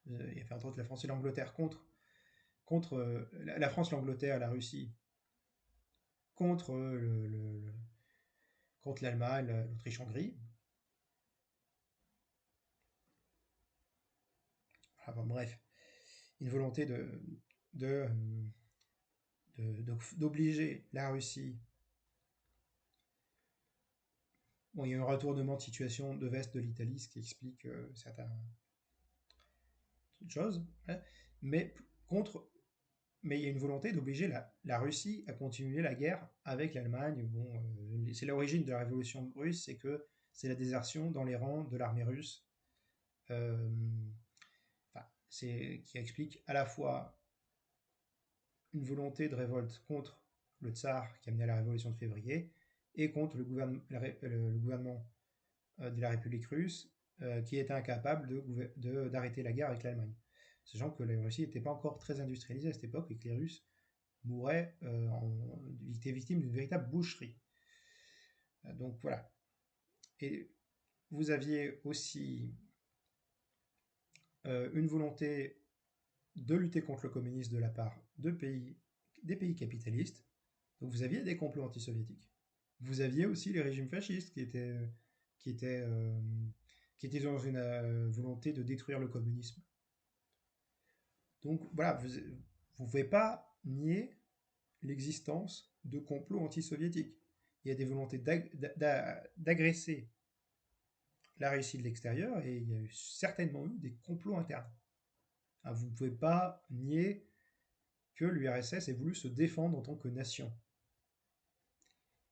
il y avait entre autres la France et l'Angleterre contre la France, l'Angleterre, la Russie, contre contre l'Allemagne, l'Autriche-Hongrie. Enfin, bref, une volonté de, d'obliger la Russie. Bon, il y a un retournement de situation de veste de l'Italie, ce qui explique certaines choses, hein, mais contre. Mais il y a une volonté d'obliger la Russie à continuer la guerre avec l'Allemagne. Bon, c'est l'origine de la révolution russe, c'est que c'est la désertion dans les rangs de l'armée russe. Euh, enfin, qui explique à la fois une volonté de révolte contre le tsar qui a mené à la révolution de février et contre le gouvernement de la République russe qui était incapable d'arrêter la guerre avec l'Allemagne. Sachant que la Russie n'était pas encore très industrialisée à cette époque et que les Russes mouraient, étaient victimes d'une véritable boucherie. Donc voilà. Et vous aviez aussi une volonté de lutter contre le communisme de la part des pays capitalistes. Donc vous aviez des complots antisoviétiques. Vous aviez aussi les régimes fascistes qui étaient, euh, qui étaient dans une volonté de détruire le communisme. Donc voilà, vous ne pouvez pas nier l'existence de complots antisoviétiques. Il y a des volontés d'agresser la Russie de l'extérieur et il y a certainement eu des complots internes. Vous ne pouvez pas nier que l'URSS ait voulu se défendre en tant que nation.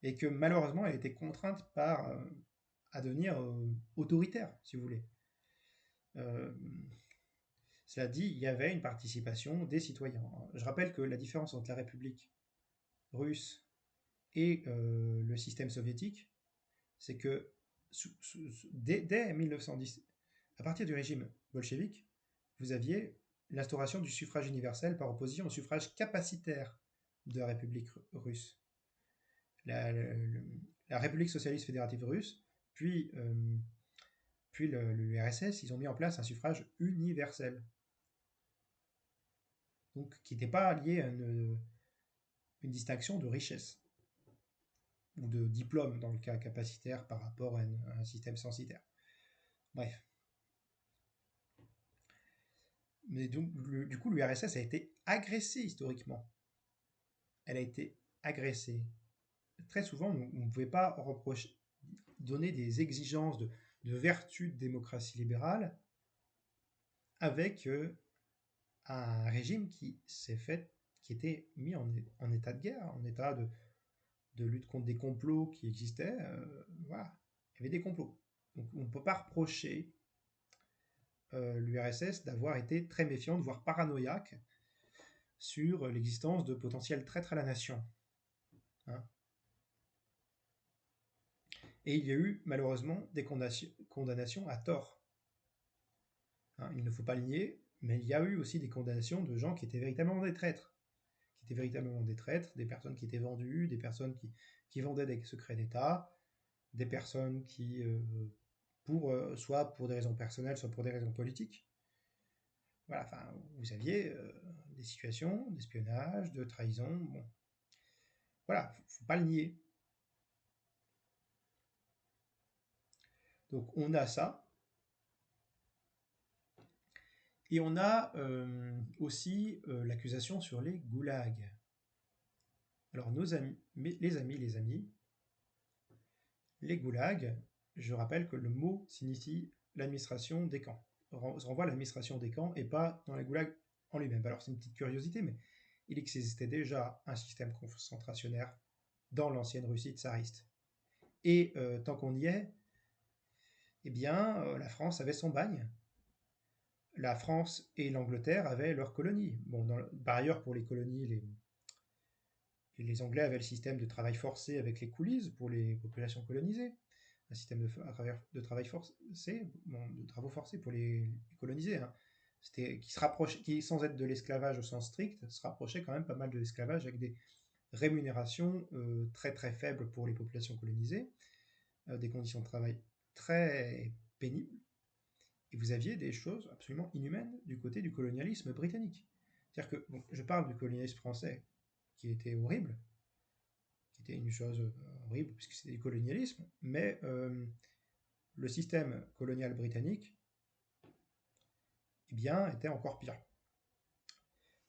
Et que malheureusement, elle a été contrainte à devenir autoritaire, si vous voulez. Euh, Cela dit, il y avait une participation des citoyens. Je rappelle que la différence entre la République russe et le système soviétique, c'est que dès 1910, à partir du régime bolchevique, vous aviez l'instauration du suffrage universel par opposition au suffrage capacitaire de la République russe. La République socialiste fédérative russe, puis l'URSS, ils ont mis en place un suffrage universel. Donc, qui n'était pas lié à une distinction de richesse ou de diplôme dans le cas capacitaire par rapport à un système censitaire. Bref. Mais donc, du coup, l'URSS a été agressée historiquement. Elle a été agressée. Très souvent, on ne pouvait pas donner des exigences de vertu de démocratie libérale avec un régime qui était mis en état de guerre, en état de lutte contre des complots qui existaient. Voilà. y avait des complots. Donc on ne peut pas reprocher l'URSS d'avoir été très méfiante, voire paranoïaque, sur l'existence de potentiels traîtres à la nation. Hein. Et il y a eu malheureusement des condamnations à tort. Hein, il ne faut pas le nier, mais il y a eu aussi des condamnations de gens qui étaient véritablement des traîtres. Des personnes qui étaient vendues, des personnes qui vendaient des secrets d'État, des personnes qui, soit pour des raisons personnelles, soit pour des raisons politiques. Voilà, enfin, vous aviez des situations d'espionnage, de trahison. Bon. Voilà, faut pas le nier. Donc on a ça. Et on a aussi l'accusation sur les goulags. Alors nos amis, les goulags, je rappelle que le mot signifie l'administration des camps. Se renvoie à l'administration des camps et pas dans les goulags en lui-même. Alors c'est une petite curiosité, mais il existait déjà un système concentrationnaire dans l'ancienne Russie tsariste. Et tant qu'on y est, eh bien, la France avait son bagne. La France et l'Angleterre avaient leurs colonies. Bon, par ailleurs, pour les colonies, les Anglais avaient le système de travail forcé avec les coulisses pour les populations colonisées. Un système de travail forcé, bon, de travaux forcés pour les colonisés. Hein. Qui se rapprochait, qui, sans être de l'esclavage au sens strict, se rapprochait quand même pas mal de l'esclavage avec des rémunérations très très faibles pour les populations colonisées, des conditions de travail très pénibles, et vous aviez des choses absolument inhumaines du côté du colonialisme britannique. C'est-à-dire que, bon, je parle du colonialisme français, qui était horrible, qui était une chose horrible, puisque c'était du colonialisme, mais le système colonial britannique, eh bien, était encore pire.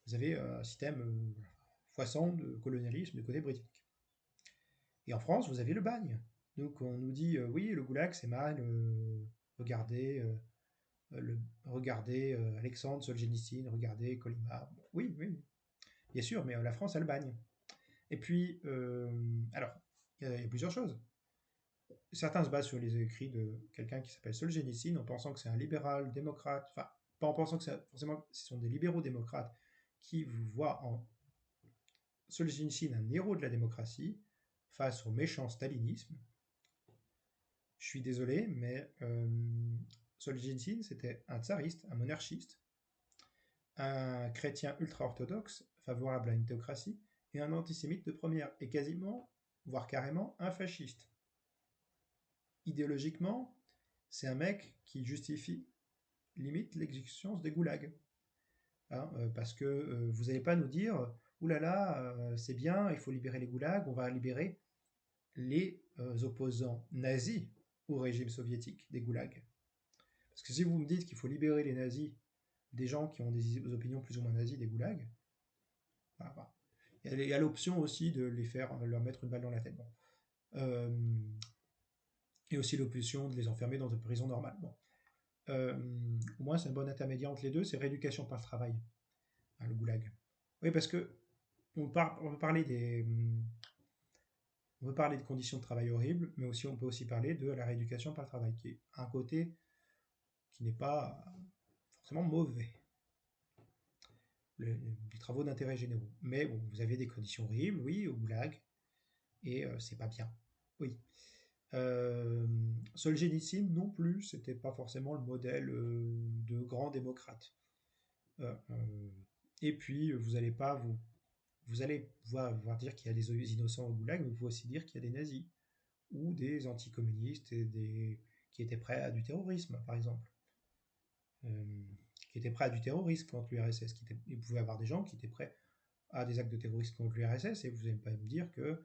Vous avez un système foisson de colonialisme du côté britannique. Et en France, vous avez le bagne. Donc on nous dit, oui, le goulag, c'est mal, regardez... regardez Alexandre Solzhenitsyn, regardez Colima. Bon, oui, oui, bien sûr, mais la France a le bagne. Et puis, alors, il y a plusieurs choses. Certains se basent sur les écrits de quelqu'un qui s'appelle Solzhenitsyn en pensant que c'est un libéral démocrate, enfin, pas en pensant que forcément ce sont des libéraux démocrates qui vous voient en Solzhenitsyn un héros de la démocratie face au méchant stalinisme. Je suis désolé, mais Solzhenitsyn, c'était un tsariste, un monarchiste, un chrétien ultra-orthodoxe, favorable à une théocratie, et un antisémite de première, et quasiment, voire carrément, un fasciste. Idéologiquement, c'est un mec qui justifie, limite, l'existence des goulags. Hein, parce que vous n'allez pas nous dire, oulala, c'est bien, il faut libérer les goulags, on va libérer les opposants nazis au régime soviétique des goulags. Parce que si vous me dites qu'il faut libérer les nazis des gens qui ont des opinions plus ou moins nazies des goulags, bah, bah. Il y a l'option aussi de les faire, leur mettre une balle dans la tête. Bon. Et aussi l'option de les enfermer dans une prison normale. Bon. Au moins, c'est un bon intermédiaire entre les deux, c'est rééducation par le travail, hein, le goulag. Oui, parce que on peut parler on peut parler de conditions de travail horribles, mais aussi on peut aussi parler de la rééducation par le travail, qui est un côté qui n'est pas forcément mauvais. Les travaux d'intérêt généraux. Mais bon, vous avez des conditions horribles, oui, au goulag, et c'est pas bien. Oui. Solzhenitsyn non plus, c'était pas forcément le modèle de grand démocrate. Et puis vous allez pas vous allez voir dire qu'il y a des innocents au goulag, mais vous pouvez aussi dire qu'il y a des nazis ou des anticommunistes et qui étaient prêts à du terrorisme, par exemple. Qui étaient prêts à du terrorisme contre l'URSS. Il pouvait y avoir des gens qui étaient prêts à des actes de terrorisme contre l'URSS, et vous n'allez pas me dire que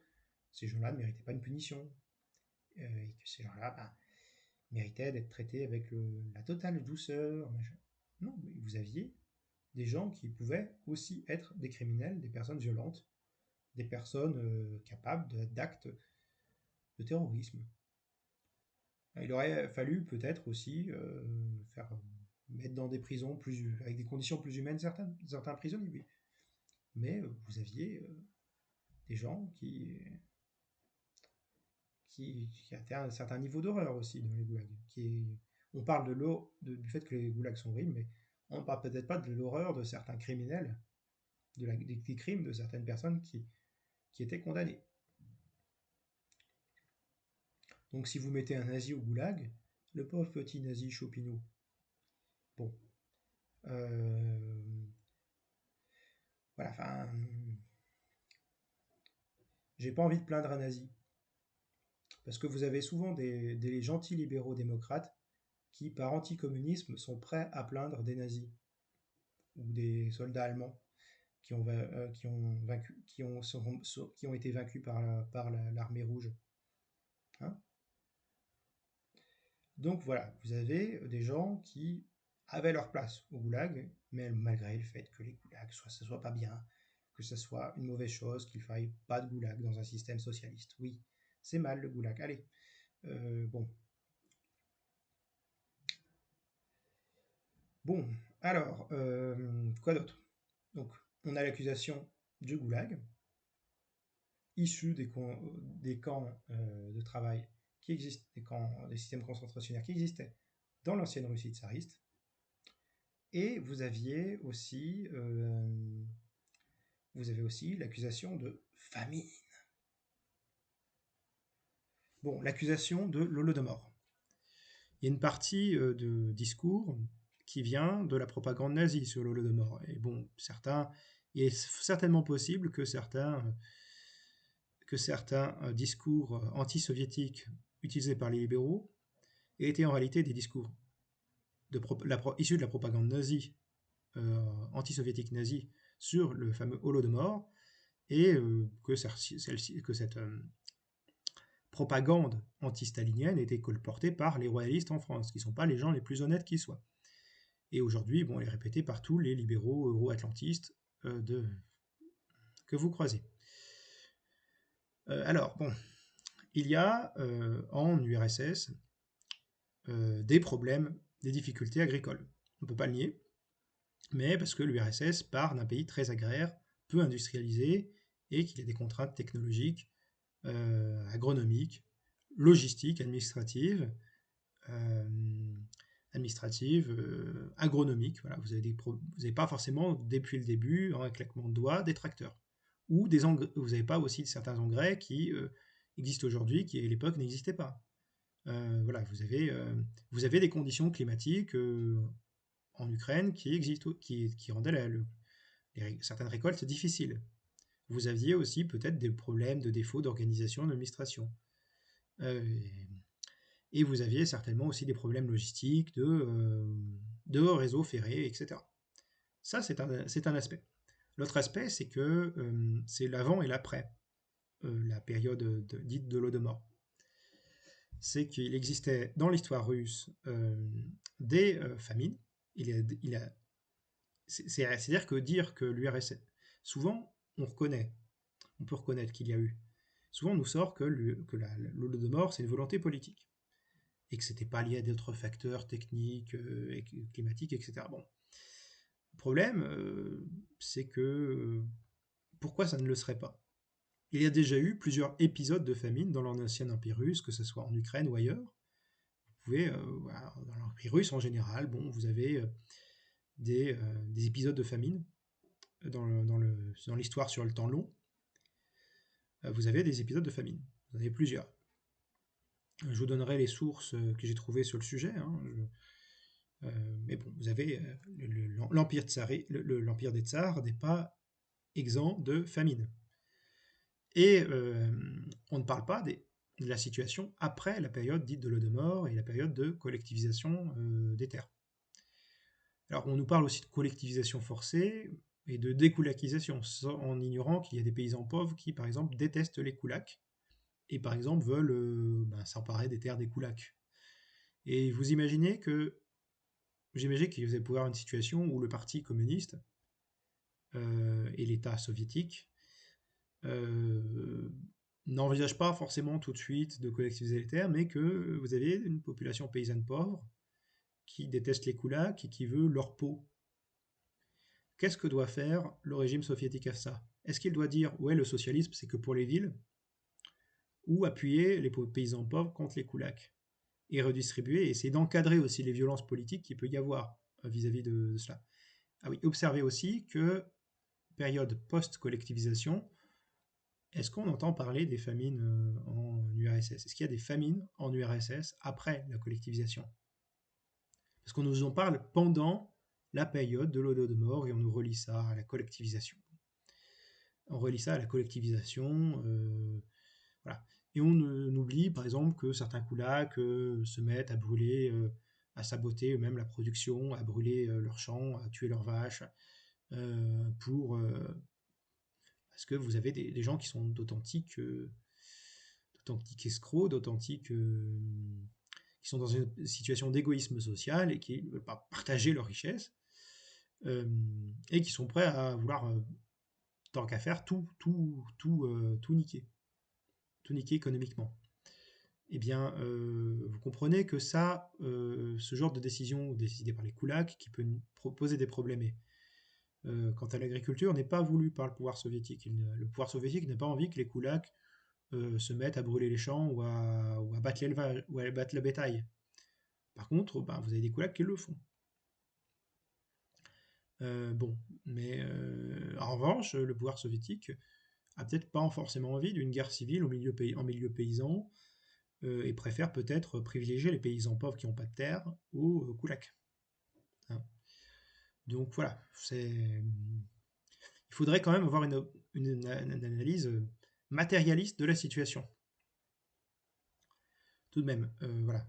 ces gens-là ne méritaient pas une punition. Et que ces gens-là méritaient d'être traités avec la totale douceur. Machin. Non, mais vous aviez des gens qui pouvaient aussi être des criminels, des personnes violentes, des personnes capables d'actes de terrorisme. Il aurait fallu peut-être aussi faire mettre dans des prisons avec des conditions plus humaines certains prisonniers, oui. Mais vous aviez des gens qui atteint un certain niveau d'horreur aussi dans les goulags. On parle du fait que les goulags sont horribles, mais on ne parle peut-être pas de l'horreur de certains criminels, des crimes de certaines personnes qui étaient condamnées. Donc si vous mettez un nazi au goulag, le pauvre petit nazi Chopinou, bon, voilà, enfin, j'ai pas envie de plaindre un nazi, parce que vous avez souvent des gentils libéraux démocrates qui, par anticommunisme, sont prêts à plaindre des nazis ou des soldats allemands qui ont été vaincus par l'armée rouge. Hein. Donc voilà, vous avez des gens qui avaient leur place au goulag, mais malgré le fait que les goulags ce soit pas bien, que ce soit une mauvaise chose, qu'il faille pas de goulag dans un système socialiste. Oui, c'est mal le goulag. Allez, bon. Bon, alors, quoi d'autre? Donc, on a l'accusation du goulag, issue des camps de travail qui existent, des systèmes concentrationnaires qui existaient dans l'ancienne Russie tsariste. Et vous avez aussi l'accusation de famine. Bon, l'accusation de l'Holodomor. Il y a une partie de discours qui vient de la propagande nazie sur l'Holodomor. Et bon, il est certainement possible que certains discours anti-soviétiques utilisés par les libéraux aient été en réalité des discours issus de la propagande nazie, anti-soviétique nazie, sur le fameux Holodomor, et que cette propagande anti-stalinienne était colportée par les royalistes en France, qui ne sont pas les gens les plus honnêtes qui soient. Et aujourd'hui, bon, elle est répétée par tous les libéraux euro-atlantistes que vous croisez. Alors, bon, il y a en URSS des problèmes, des difficultés agricoles. On ne peut pas le nier, mais parce que l'URSS part d'un pays très agraire, peu industrialisé, et qu'il y a des contraintes technologiques, agronomiques, logistiques, administratives, agronomiques. Voilà, vous n'avez pas forcément, depuis le début, en un claquement de doigts, des tracteurs. Ou vous n'avez pas aussi certains engrais qui existent aujourd'hui, qui à l'époque n'existaient pas. Voilà, vous avez des conditions climatiques en Ukraine qui existent, qui rendaient certaines récoltes difficiles. Vous aviez aussi peut-être des problèmes de défaut d'organisation, d'administration. Et vous aviez certainement aussi des problèmes logistiques, de réseaux ferrés, etc. Ça, c'est un aspect. L'autre aspect, c'est que c'est l'avant et l'après la période dite de l'Holodomor. C'est qu'il existait dans l'histoire russe des famines. C'est-à-dire que dire que l'URSS, souvent on peut reconnaître qu'il y a eu. Souvent on nous sort que l'Holodomor c'est une volonté politique et que c'était pas lié à d'autres facteurs techniques, climatiques, etc. Bon, le problème c'est que pourquoi ça ne le serait pas? Il y a déjà eu plusieurs épisodes de famine dans l'ancien empire russe, que ce soit en Ukraine ou ailleurs. Vous pouvez, dans l'empire russe en général, bon, vous avez des épisodes de famine dans l'histoire sur le temps long. Vous avez des épisodes de famine. Vous en avez plusieurs. Je vous donnerai les sources que j'ai trouvées sur le sujet. Hein. Mais bon, vous avez l'empire des tsars n'est pas exempt de famine. Et on ne parle pas de la situation après la période dite de l'Holodomor et la période de collectivisation des terres. Alors on nous parle aussi de collectivisation forcée et de dékoulakisation, en ignorant qu'il y a des paysans pauvres qui, par exemple, détestent les koulaks et, par exemple, veulent s'emparer des terres des koulaks. Et j'imagine qu'il vous allez pouvoir avoir une situation où le parti communiste et l'État soviétique n'envisagent pas forcément tout de suite de collectiviser les terres, mais que vous avez une population paysanne pauvre qui déteste les koulaks et qui veut leur peau. Qu'est-ce que doit faire le régime soviétique à ça? Est-ce qu'il doit dire « ouais, le socialisme, c'est que pour les villes » ou appuyer les paysans pauvres contre les kulaks, et redistribuer, et essayer d'encadrer aussi les violences politiques qu'il peut y avoir vis-à-vis de cela. Ah oui, observez aussi que, période post-collectivisation, est-ce qu'on entend parler des famines en URSS? Est-ce qu'il y a des famines en URSS après la collectivisation? Parce qu'on nous en parle pendant la période de l'Holodomor et on nous relie ça à la collectivisation. On relie ça à la collectivisation, voilà. Et on oublie par exemple que certains kulaks se mettent à brûler, à saboter eux-mêmes la production, à brûler leurs champs, à tuer leurs vaches, pour parce que vous avez des gens qui sont d'authentiques escrocs, qui sont dans une situation d'égoïsme social et qui ne veulent pas partager leurs richesses, et qui sont prêts à vouloir, tant qu'à faire, tout niquer économiquement. Eh bien, vous comprenez que ça, ce genre de décision décidée par les kulaks, qui peut poser des problèmes, quant à l'agriculture, n'est pas voulu par le pouvoir soviétique. Le pouvoir soviétique n'a pas envie que les kulaks se mettent à brûler les champs ou à battre l'élevage, ou à battre le bétail. Par contre, ben, vous avez des kulaks qui le font. Bon, mais en revanche, le pouvoir soviétique a peut-être pas forcément envie d'une guerre civile en milieu paysan, et préfère peut-être privilégier les paysans pauvres qui n'ont pas de terre aux kulaks. Hein. Donc voilà, il faudrait quand même avoir une analyse matérialiste de la situation. Tout de même, voilà.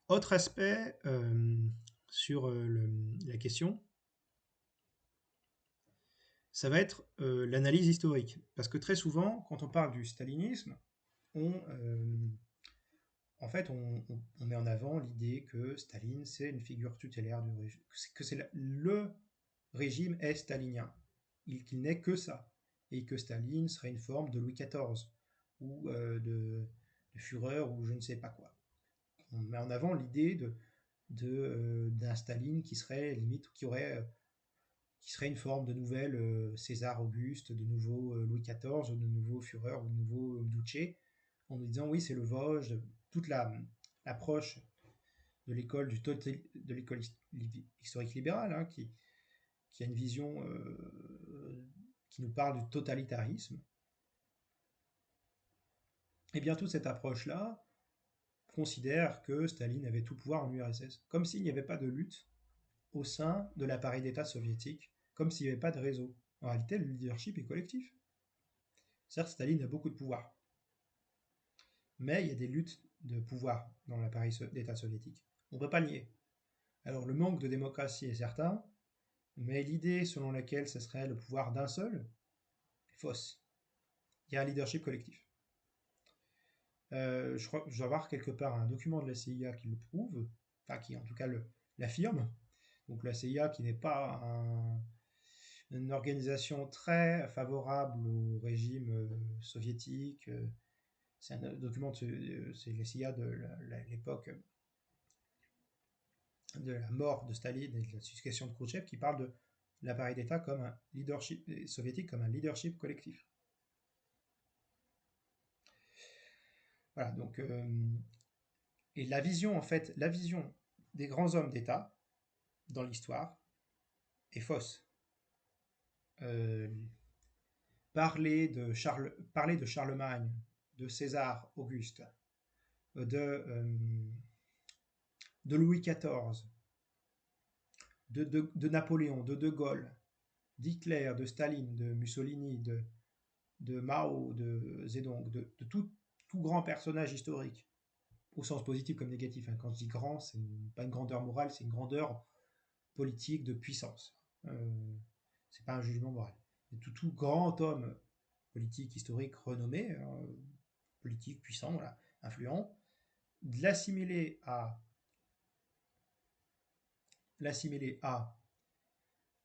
Autre aspect sur la question, ça va être l'analyse historique. Parce que très souvent, Quand on parle du stalinisme, en fait, on met en avant l'idée que Staline, c'est une figure tutélaire du régime, que le régime est stalinien, qu'il n'est que ça, et que Staline serait une forme de Louis XIV, ou de Führer, ou je ne sais pas quoi. On met en avant l'idée d'un Staline qui serait limite, qui serait une forme de nouvelle César Auguste, de nouveau Louis XIV, de nouveau Führer, ou de nouveau Duce, en nous disant oui, c'est le Vosges, toute l'approche de l'école de l'école historique libérale, hein, qui a une vision qui nous parle du totalitarisme. Et bien toute cette approche-là considère que Staline avait tout pouvoir en URSS, comme s'il n'y avait pas de lutte au sein de l'appareil d'État soviétique, comme s'il n'y avait pas de réseau. En réalité, le leadership est collectif. Certes, Staline a beaucoup de pouvoir, mais il y a des luttes de pouvoir dans l'appareil d'État soviétique. On ne peut pas nier. Alors le manque de démocratie est certain, mais l'idée selon laquelle ce serait le pouvoir d'un seul est fausse. Il y a un leadership collectif. Je crois que je dois voir quelque part un document de la CIA qui le prouve, enfin qui en tout cas l'affirme. Donc la CIA qui n'est pas une organisation très favorable au régime soviétique. C'est un document, c'est la CIA de l'époque de la mort de Staline et de la succession de Khrouchtchev qui parle de l'appareil d'État comme un leadership soviétique, comme un leadership collectif. Voilà, donc et la vision en fait, la vision des grands hommes d'État dans l'histoire est fausse. Euh, parler de Charlemagne, de César Auguste, de Louis XIV, de Napoléon, de Gaulle, d'Hitler, de Staline, de Mussolini, de Mao, de Zedong, de tout grand personnage historique, au sens positif comme négatif. Hein. Quand je dis grand, c'est pas une grandeur morale, c'est une grandeur politique de puissance. C'est pas un jugement moral. Et tout grand homme politique, historique, renommé, politique, puissant, voilà, influent, de l'assimiler à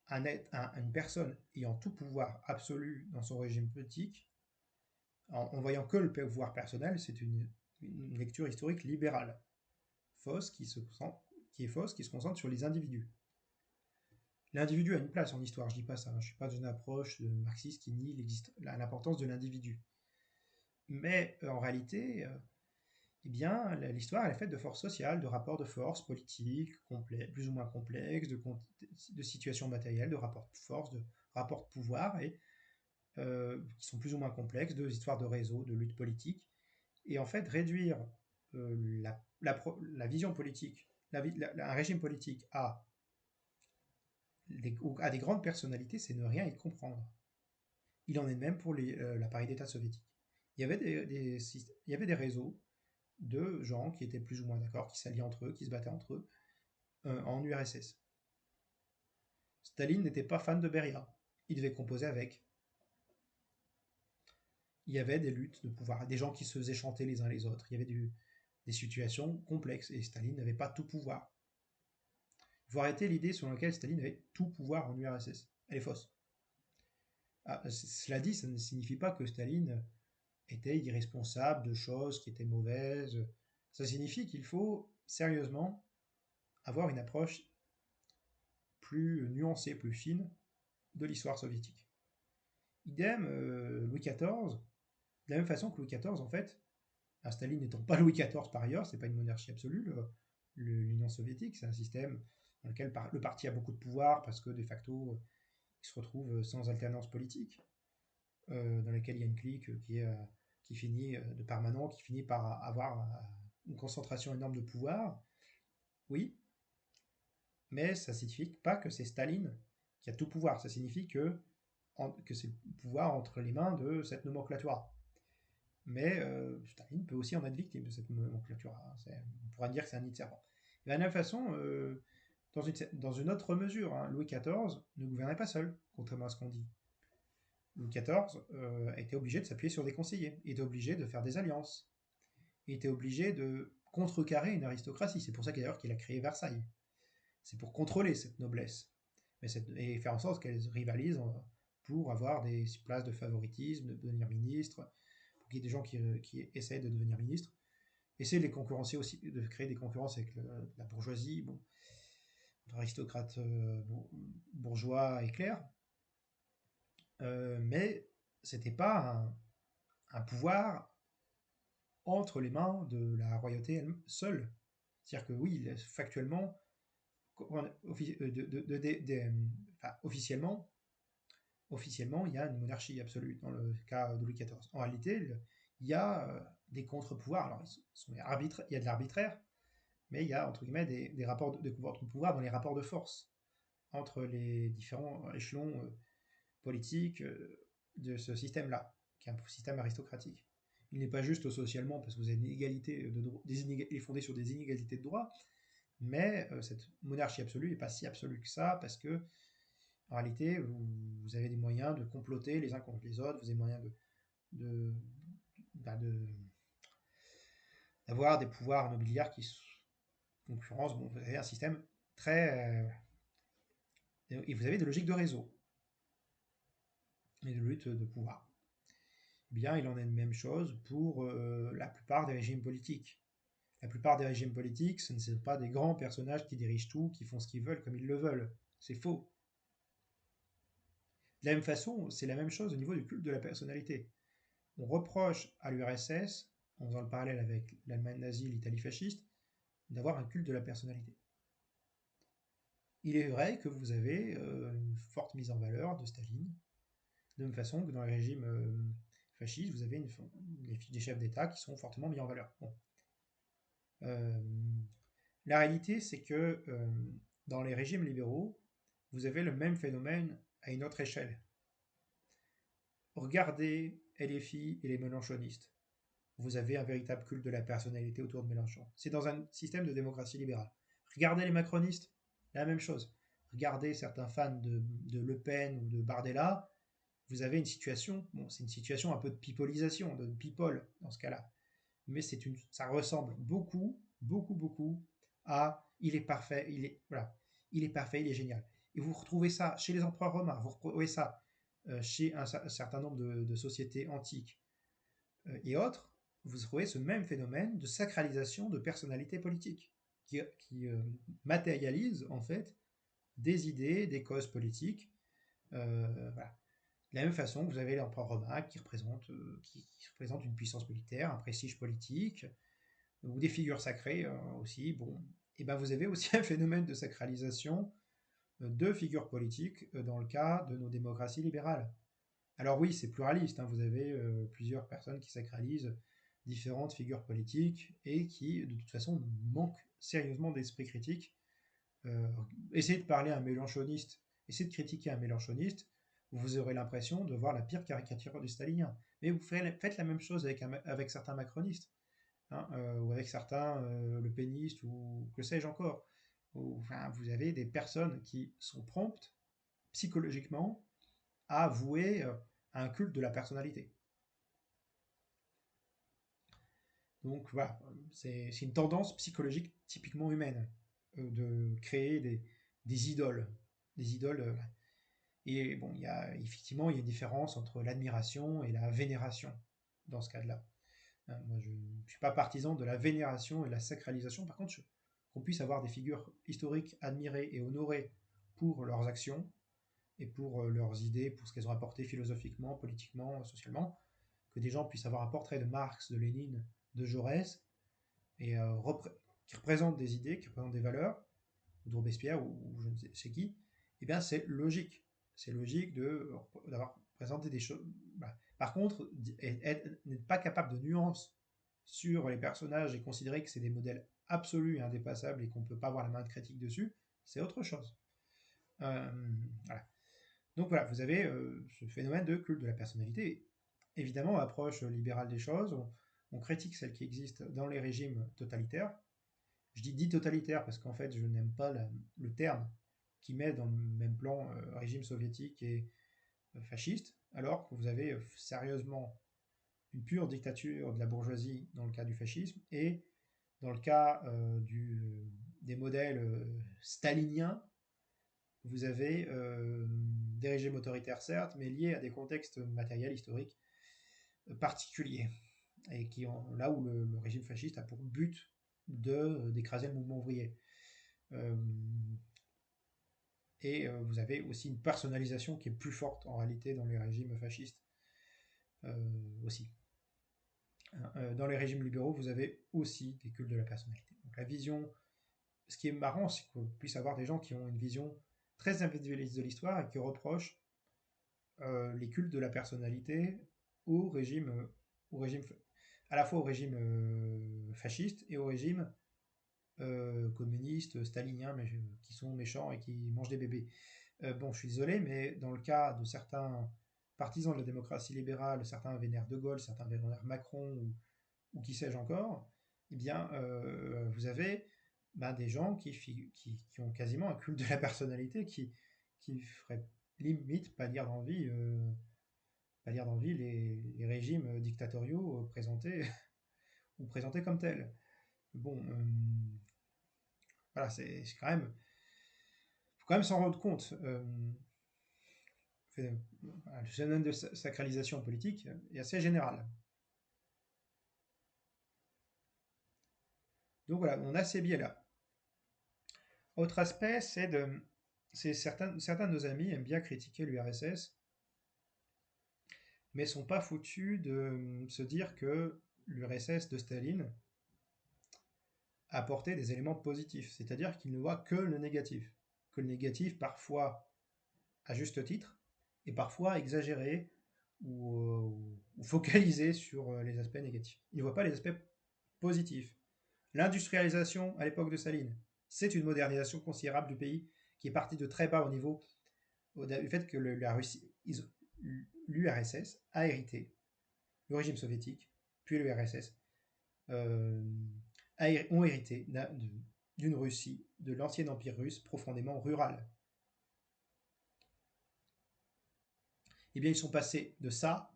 une personne ayant tout pouvoir absolu dans son régime politique, en voyant que le pouvoir personnel, c'est une lecture historique libérale, fausse, qui est fausse, qui se concentre sur les individus. L'individu a une place en histoire, je dis pas ça, je suis pas d'une approche marxiste qui nie l'importance de l'individu. Mais en réalité, eh bien, l'histoire elle est faite de forces sociales, de rapports de force politiques, plus ou moins complexes, de situations matérielles, de rapports de force, de rapports de pouvoir, et qui sont plus ou moins complexes, de histoires de réseau, de lutte politique. Et en fait, réduire la vision politique, un régime politique à des grandes personnalités, c'est ne rien y comprendre. Il en est de même pour l'appareil d'État soviétique. Il y avait il y avait des réseaux de gens qui étaient plus ou moins d'accord, qui s'alliaient entre eux, qui se battaient entre eux, en URSS. Staline n'était pas fan de Beria. Il devait composer avec. Il y avait des luttes de pouvoir, des gens qui se faisaient chanter les uns les autres. Il y avait des situations complexes et Staline n'avait pas tout pouvoir. Il faut arrêter l'idée selon laquelle Staline avait tout pouvoir en URSS. Elle est fausse. Cela dit, ça ne signifie pas que Staline était irresponsable de choses qui étaient mauvaises. Ça signifie qu'il faut sérieusement avoir une approche plus nuancée, plus fine de l'histoire soviétique. Idem, Louis XIV, de la même façon que Louis XIV, en fait, Staline n'étant pas Louis XIV par ailleurs, c'est pas une monarchie absolue, l'Union soviétique, c'est un système dans lequel le parti a beaucoup de pouvoir parce que de facto, il se retrouve sans alternance politique, dans laquelle il y a une clique qui finit de permanent, qui finit par avoir une concentration énorme de pouvoir. Oui, mais ça ne signifie pas que c'est Staline qui a tout pouvoir. Ça signifie que c'est le pouvoir entre les mains de cette nomenclature. Mais Staline peut aussi en être victime de cette nomenclature. On pourra dire que c'est un nid de serpent. Et de la même façon, dans une autre mesure, hein, Louis XIV ne gouvernait pas seul, contrairement à ce qu'on dit. Louis XIV était obligé de s'appuyer sur des conseillers, il était obligé de faire des alliances, il était obligé de contrecarrer une aristocratie. C'est pour ça d'ailleurs qu'il a créé Versailles. C'est pour contrôler cette noblesse et faire en sorte qu'elle rivalise pour avoir des places de favoritisme, de devenir ministre, pour qu'il y ait des gens qui essayent de devenir ministre. Essayer de les concurrencer aussi, de créer des concurrences avec la bourgeoisie, bon, l'aristocrate bourgeois et clair. Mais c'était pas un pouvoir entre les mains de la royauté elle seule. C'est-à-dire que oui, factuellement, officiellement, il y a une monarchie absolue dans le cas de Louis XIV. En réalité, il y a des contre-pouvoirs. Alors, il y a de l'arbitraire, mais il y a, entre guillemets, des rapports de pouvoir dans les rapports de force entre les différents échelons politiques de ce système-là, qui est un système aristocratique. Il n'est pas juste socialement parce que vous avez une égalité il est fondé sur des inégalités de droit, mais cette monarchie absolue n'est pas si absolue que ça parce que en réalité vous avez des moyens de comploter les uns contre les autres, vous avez moyens de, bah, de d'avoir des pouvoirs nobiliaires qui concurrencent. Bon, vous avez un système très et vous avez des logiques de réseau et de lutte de pouvoir. Eh bien, il en est de même chose pour la plupart des régimes politiques. La plupart des régimes politiques, ce ne sont pas des grands personnages qui dirigent tout, qui font ce qu'ils veulent comme ils le veulent. C'est faux. De la même façon, c'est la même chose au niveau du culte de la personnalité. On reproche à l'URSS, en faisant le parallèle avec l'Allemagne nazie, l'Italie fasciste, d'avoir un culte de la personnalité. Il est vrai que vous avez une forte mise en valeur de Staline, de même façon que dans les régimes fascistes, vous avez des chefs d'État qui sont fortement mis en valeur. Bon. La réalité, c'est que dans les régimes libéraux, vous avez le même phénomène à une autre échelle. Regardez LFI et les mélenchonistes. Vous avez un véritable culte de la personnalité autour de Mélenchon. C'est dans un système de démocratie libérale. Regardez les macronistes, la même chose. Regardez certains fans de Le Pen ou de Bardella, vous avez une situation, bon, c'est une situation un peu de pipolisation, de people dans ce cas-là. Mais ça ressemble beaucoup, beaucoup, beaucoup à il est parfait, il est parfait, il est génial. Et vous retrouvez ça chez les empereurs romains, vous retrouvez ça chez un certain nombre de sociétés antiques et autres, vous trouvez ce même phénomène de sacralisation de personnalités politiques qui matérialise en fait des idées, des causes politiques. Voilà. De la même façon, vous avez l'empereur romain qui représente une puissance militaire, un prestige politique, ou des figures sacrées aussi. Bon, et ben vous avez aussi un phénomène de sacralisation de figures politiques dans le cas de nos démocraties libérales. Alors oui, c'est pluraliste, hein, vous avez plusieurs personnes qui sacralisent différentes figures politiques et qui, de toute façon, manquent sérieusement d'esprit critique. Essayez de parler à un mélanchoniste, essayez de critiquer un mélanchoniste, vous aurez l'impression de voir la pire caricature du stalinien. Mais vous faites la même chose avec certains macronistes, hein, ou avec certains le pénistes, ou que sais-je encore. Enfin, vous avez des personnes qui sont promptes psychologiquement à vouer à un culte de la personnalité. Donc voilà, c'est une tendance psychologique typiquement humaine de créer des idoles. Des idoles. Et bon, effectivement, il y a une différence entre l'admiration et la vénération dans ce cas-là. Hein, moi, je ne suis pas partisan de la vénération et de la sacralisation. Par contre, qu'on puisse avoir des figures historiques admirées et honorées pour leurs actions et pour leurs idées, pour ce qu'elles ont apporté philosophiquement, politiquement, socialement, que des gens puissent avoir un portrait de Marx, de Lénine, de Jaurès, et qui représentent des idées, qui représentent des valeurs, ou de Robespierre, ou je ne sais qui, eh bien c'est logique. C'est logique d'avoir présenté des choses. Voilà. Par contre, n'être pas capable de nuance sur les personnages et considérer que c'est des modèles absolus et indépassables et qu'on ne peut pas avoir la main de critique dessus, c'est autre chose. Voilà. Donc voilà, vous avez ce phénomène de culte de la personnalité. Évidemment, approche libérale des choses, on critique celles qui existent dans les régimes totalitaires. Je dis dit totalitaire parce qu'en fait, je n'aime pas le terme qui met dans le même plan régime soviétique et fasciste, alors que vous avez sérieusement une pure dictature de la bourgeoisie dans le cas du fascisme et dans le cas des modèles staliniens, vous avez des régimes autoritaires certes, mais liés à des contextes matériels historiques particuliers et là où le régime fasciste a pour but d'écraser le mouvement ouvrier. Vous avez aussi une personnalisation qui est plus forte en réalité dans les régimes fascistes aussi. Dans les régimes libéraux, vous avez aussi des cultes de la personnalité. Donc la vision, ce qui est marrant, c'est qu'on puisse avoir des gens qui ont une vision très individualiste de l'histoire et qui reprochent les cultes de la personnalité au régime, à la fois au régime fasciste et au régime communistes, staliniens, mais qui sont méchants et qui mangent des bébés. Bon, je suis désolé, mais dans le cas de certains partisans de la démocratie libérale, certains vénèrent De Gaulle, certains vénèrent Macron, ou qui sais-je encore, eh bien, vous avez des gens qui ont quasiment un culte de la personnalité qui ferait limite pas dire d'envie les régimes dictatoriaux présentés ou présentés comme tels. Bon, voilà, c'est quand même, faut quand même s'en rendre compte. Le phénomène de sacralisation politique est assez général. Donc voilà, on a ces biais-là. Autre aspect, certains de nos amis aiment bien critiquer l'URSS, mais sont pas foutus de se dire que l'URSS de Staline a apporté des éléments positifs, c'est-à-dire qu'ils ne voient que le négatif. Que le négatif, parfois à juste titre, et parfois exagéré ou focalisé sur les aspects négatifs. Ils ne voient pas les aspects positifs. L'industrialisation à l'époque de Staline, c'est une modernisation considérable du pays qui est partie de très bas au niveau du fait que la Russie, l'URSS a hérité, le régime soviétique, puis l'URSS, ont hérité d'une Russie, de l'ancien empire russe profondément rural. Eh bien, ils sont passés de ça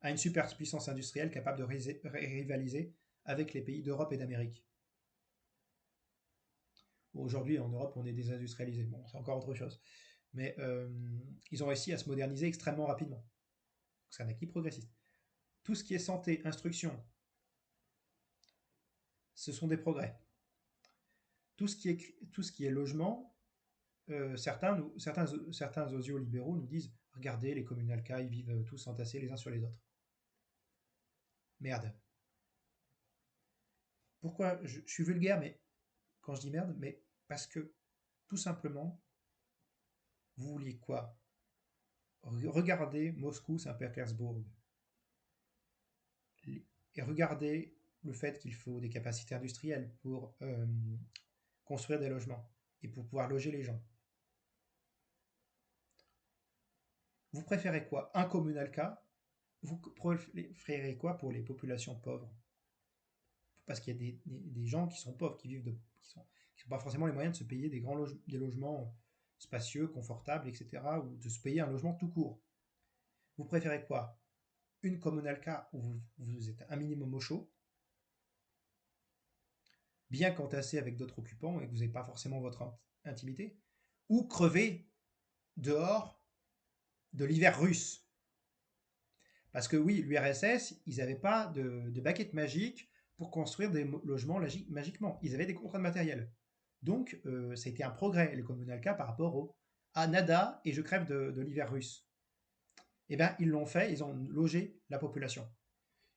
à une superpuissance industrielle capable de rivaliser avec les pays d'Europe et d'Amérique. Aujourd'hui, en Europe, on est désindustrialisé. Bon, c'est encore autre chose. Mais ils ont réussi à se moderniser extrêmement rapidement. C'est un acquis progressiste. Tout ce qui est santé, instruction, ce sont des progrès. Tout ce qui est logement, certains osiolibéraux nous disent regardez, les communalka, ils vivent tous entassés les uns sur les autres. Merde. Pourquoi je suis vulgaire, mais quand je dis merde, mais parce que, tout simplement, vous vouliez quoi? Regardez Moscou-Saint-Pétersbourg. Et regardez le fait qu'il faut des capacités industrielles pour construire des logements et pour pouvoir loger les gens. Vous préférez quoi? Un communalka? Vous préférez quoi pour les populations pauvres? Parce qu'il y a des gens qui sont pauvres, qui n'ont pas forcément les moyens de se payer des logements spacieux, confortables, etc., ou de se payer un logement tout court. Vous préférez quoi? Une communalka où vous êtes un minimum au chaud, bien qu'entassé avec d'autres occupants et que vous n'avez pas forcément votre intimité, ou crever dehors de l'hiver russe. Parce que oui, l'URSS, ils n'avaient pas de baguette magique pour construire des logements magiquement. Ils avaient des contraintes matérielles. Donc, ça a été un progrès, le communalka, par rapport au à nada et je crève de l'hiver russe. Eh bien, ils l'ont fait, ils ont logé la population.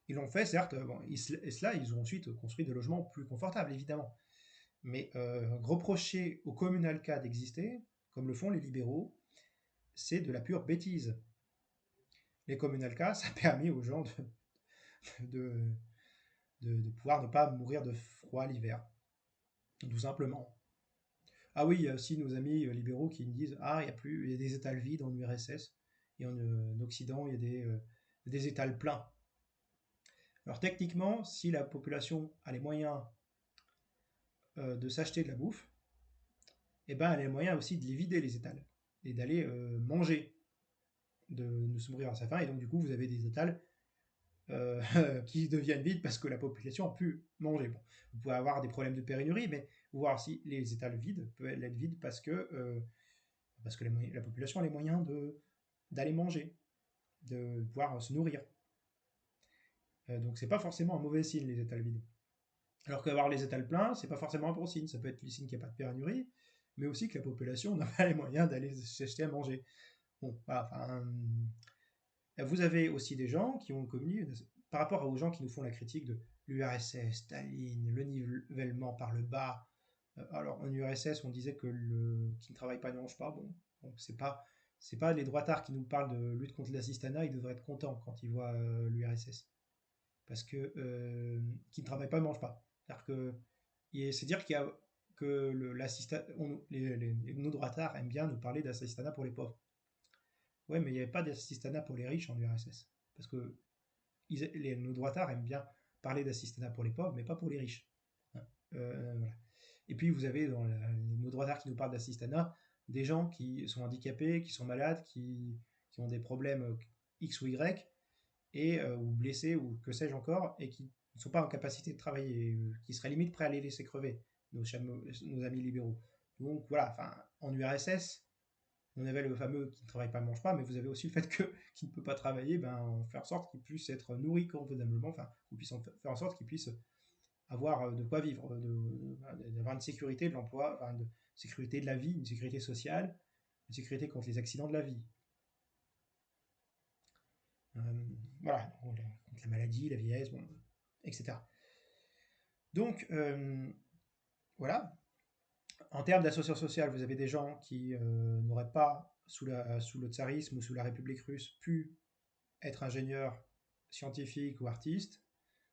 Ils l'ont fait, certes, bon, et cela, ils ont ensuite construit des logements plus confortables, évidemment. Mais reprocher au communalka d'exister, comme le font les libéraux, c'est de la pure bêtise. Les communalka, ça a permis aux gens de, de pouvoir ne pas mourir de froid l'hiver, tout simplement. Ah oui, il y a aussi nos amis libéraux qui me disent ah, il y a des étals vides en URSS et en Occident, il y a des étals pleins. Alors techniquement, si la population a les moyens de s'acheter de la bouffe, eh ben, elle a les moyens aussi de les vider les étals et d'aller manger, de se mourir à sa faim. Et donc du coup, vous avez des étals qui deviennent vides parce que la population a pu manger. Bon, vous pouvez avoir des problèmes de pénurie, mais voir si les étals vides peuvent être vides parce que la population a les moyens d'aller manger, de pouvoir se nourrir. Donc c'est pas forcément un mauvais signe les étals vides. Alors qu'avoir les étals pleins, c'est pas forcément un bon signe. Ça peut être le signe qu'il n'y a pas de pénurie, mais aussi que la population n'a pas les moyens d'aller s'acheter à manger. Bon, voilà, enfin, vous avez aussi des gens qui ont commis, par rapport aux gens qui nous font la critique de l'URSS, Staline, le nivellement par le bas. Alors en URSS, on disait que qui ne travaille pas ne mange pas. Bon, c'est pas les droitards qui nous parlent de lutte contre l'assistanat, ils devraient être contents quand ils voient l'URSS, parce que qui ne travaille pas ne mange pas. C'est-à-dire que c'est dire qu'il y a que nos droitards aiment bien nous parler d'assistanat pour les pauvres. Ouais, mais il n'y avait pas d'assistanat pour les riches en URSS. Parce que nos droitards aiment bien parler d'assistanat pour les pauvres, mais pas pour les riches. Voilà. Et puis vous avez dans nos droitards qui nous parlent d'assistanat des gens qui sont handicapés, qui sont malades, qui ont des problèmes X ou Y, ou blessés, ou que sais-je encore, et qui ne sont pas en capacité de travailler, qui seraient limite prêts à les laisser crever, nos amis libéraux. Donc voilà, enfin, en URSS, on avait le fameux qui ne travaille pas, ne mange pas, mais vous avez aussi le fait que qui ne peut pas travailler, ben, on fait en sorte qu'il puisse être nourri convenablement, enfin, qu'on puisse faire en sorte qu'il puisse avoir de quoi vivre, d'avoir une sécurité de l'emploi, enfin, de sécurité de la vie, une sécurité sociale, une sécurité contre les accidents de la vie. Euh, voilà, contre la maladie, la vieillesse, bon, etc. Donc, voilà. En termes d'association sociale, vous avez des gens qui n'auraient pas, sous le tsarisme ou sous la République russe, pu être ingénieurs, scientifiques ou artistes,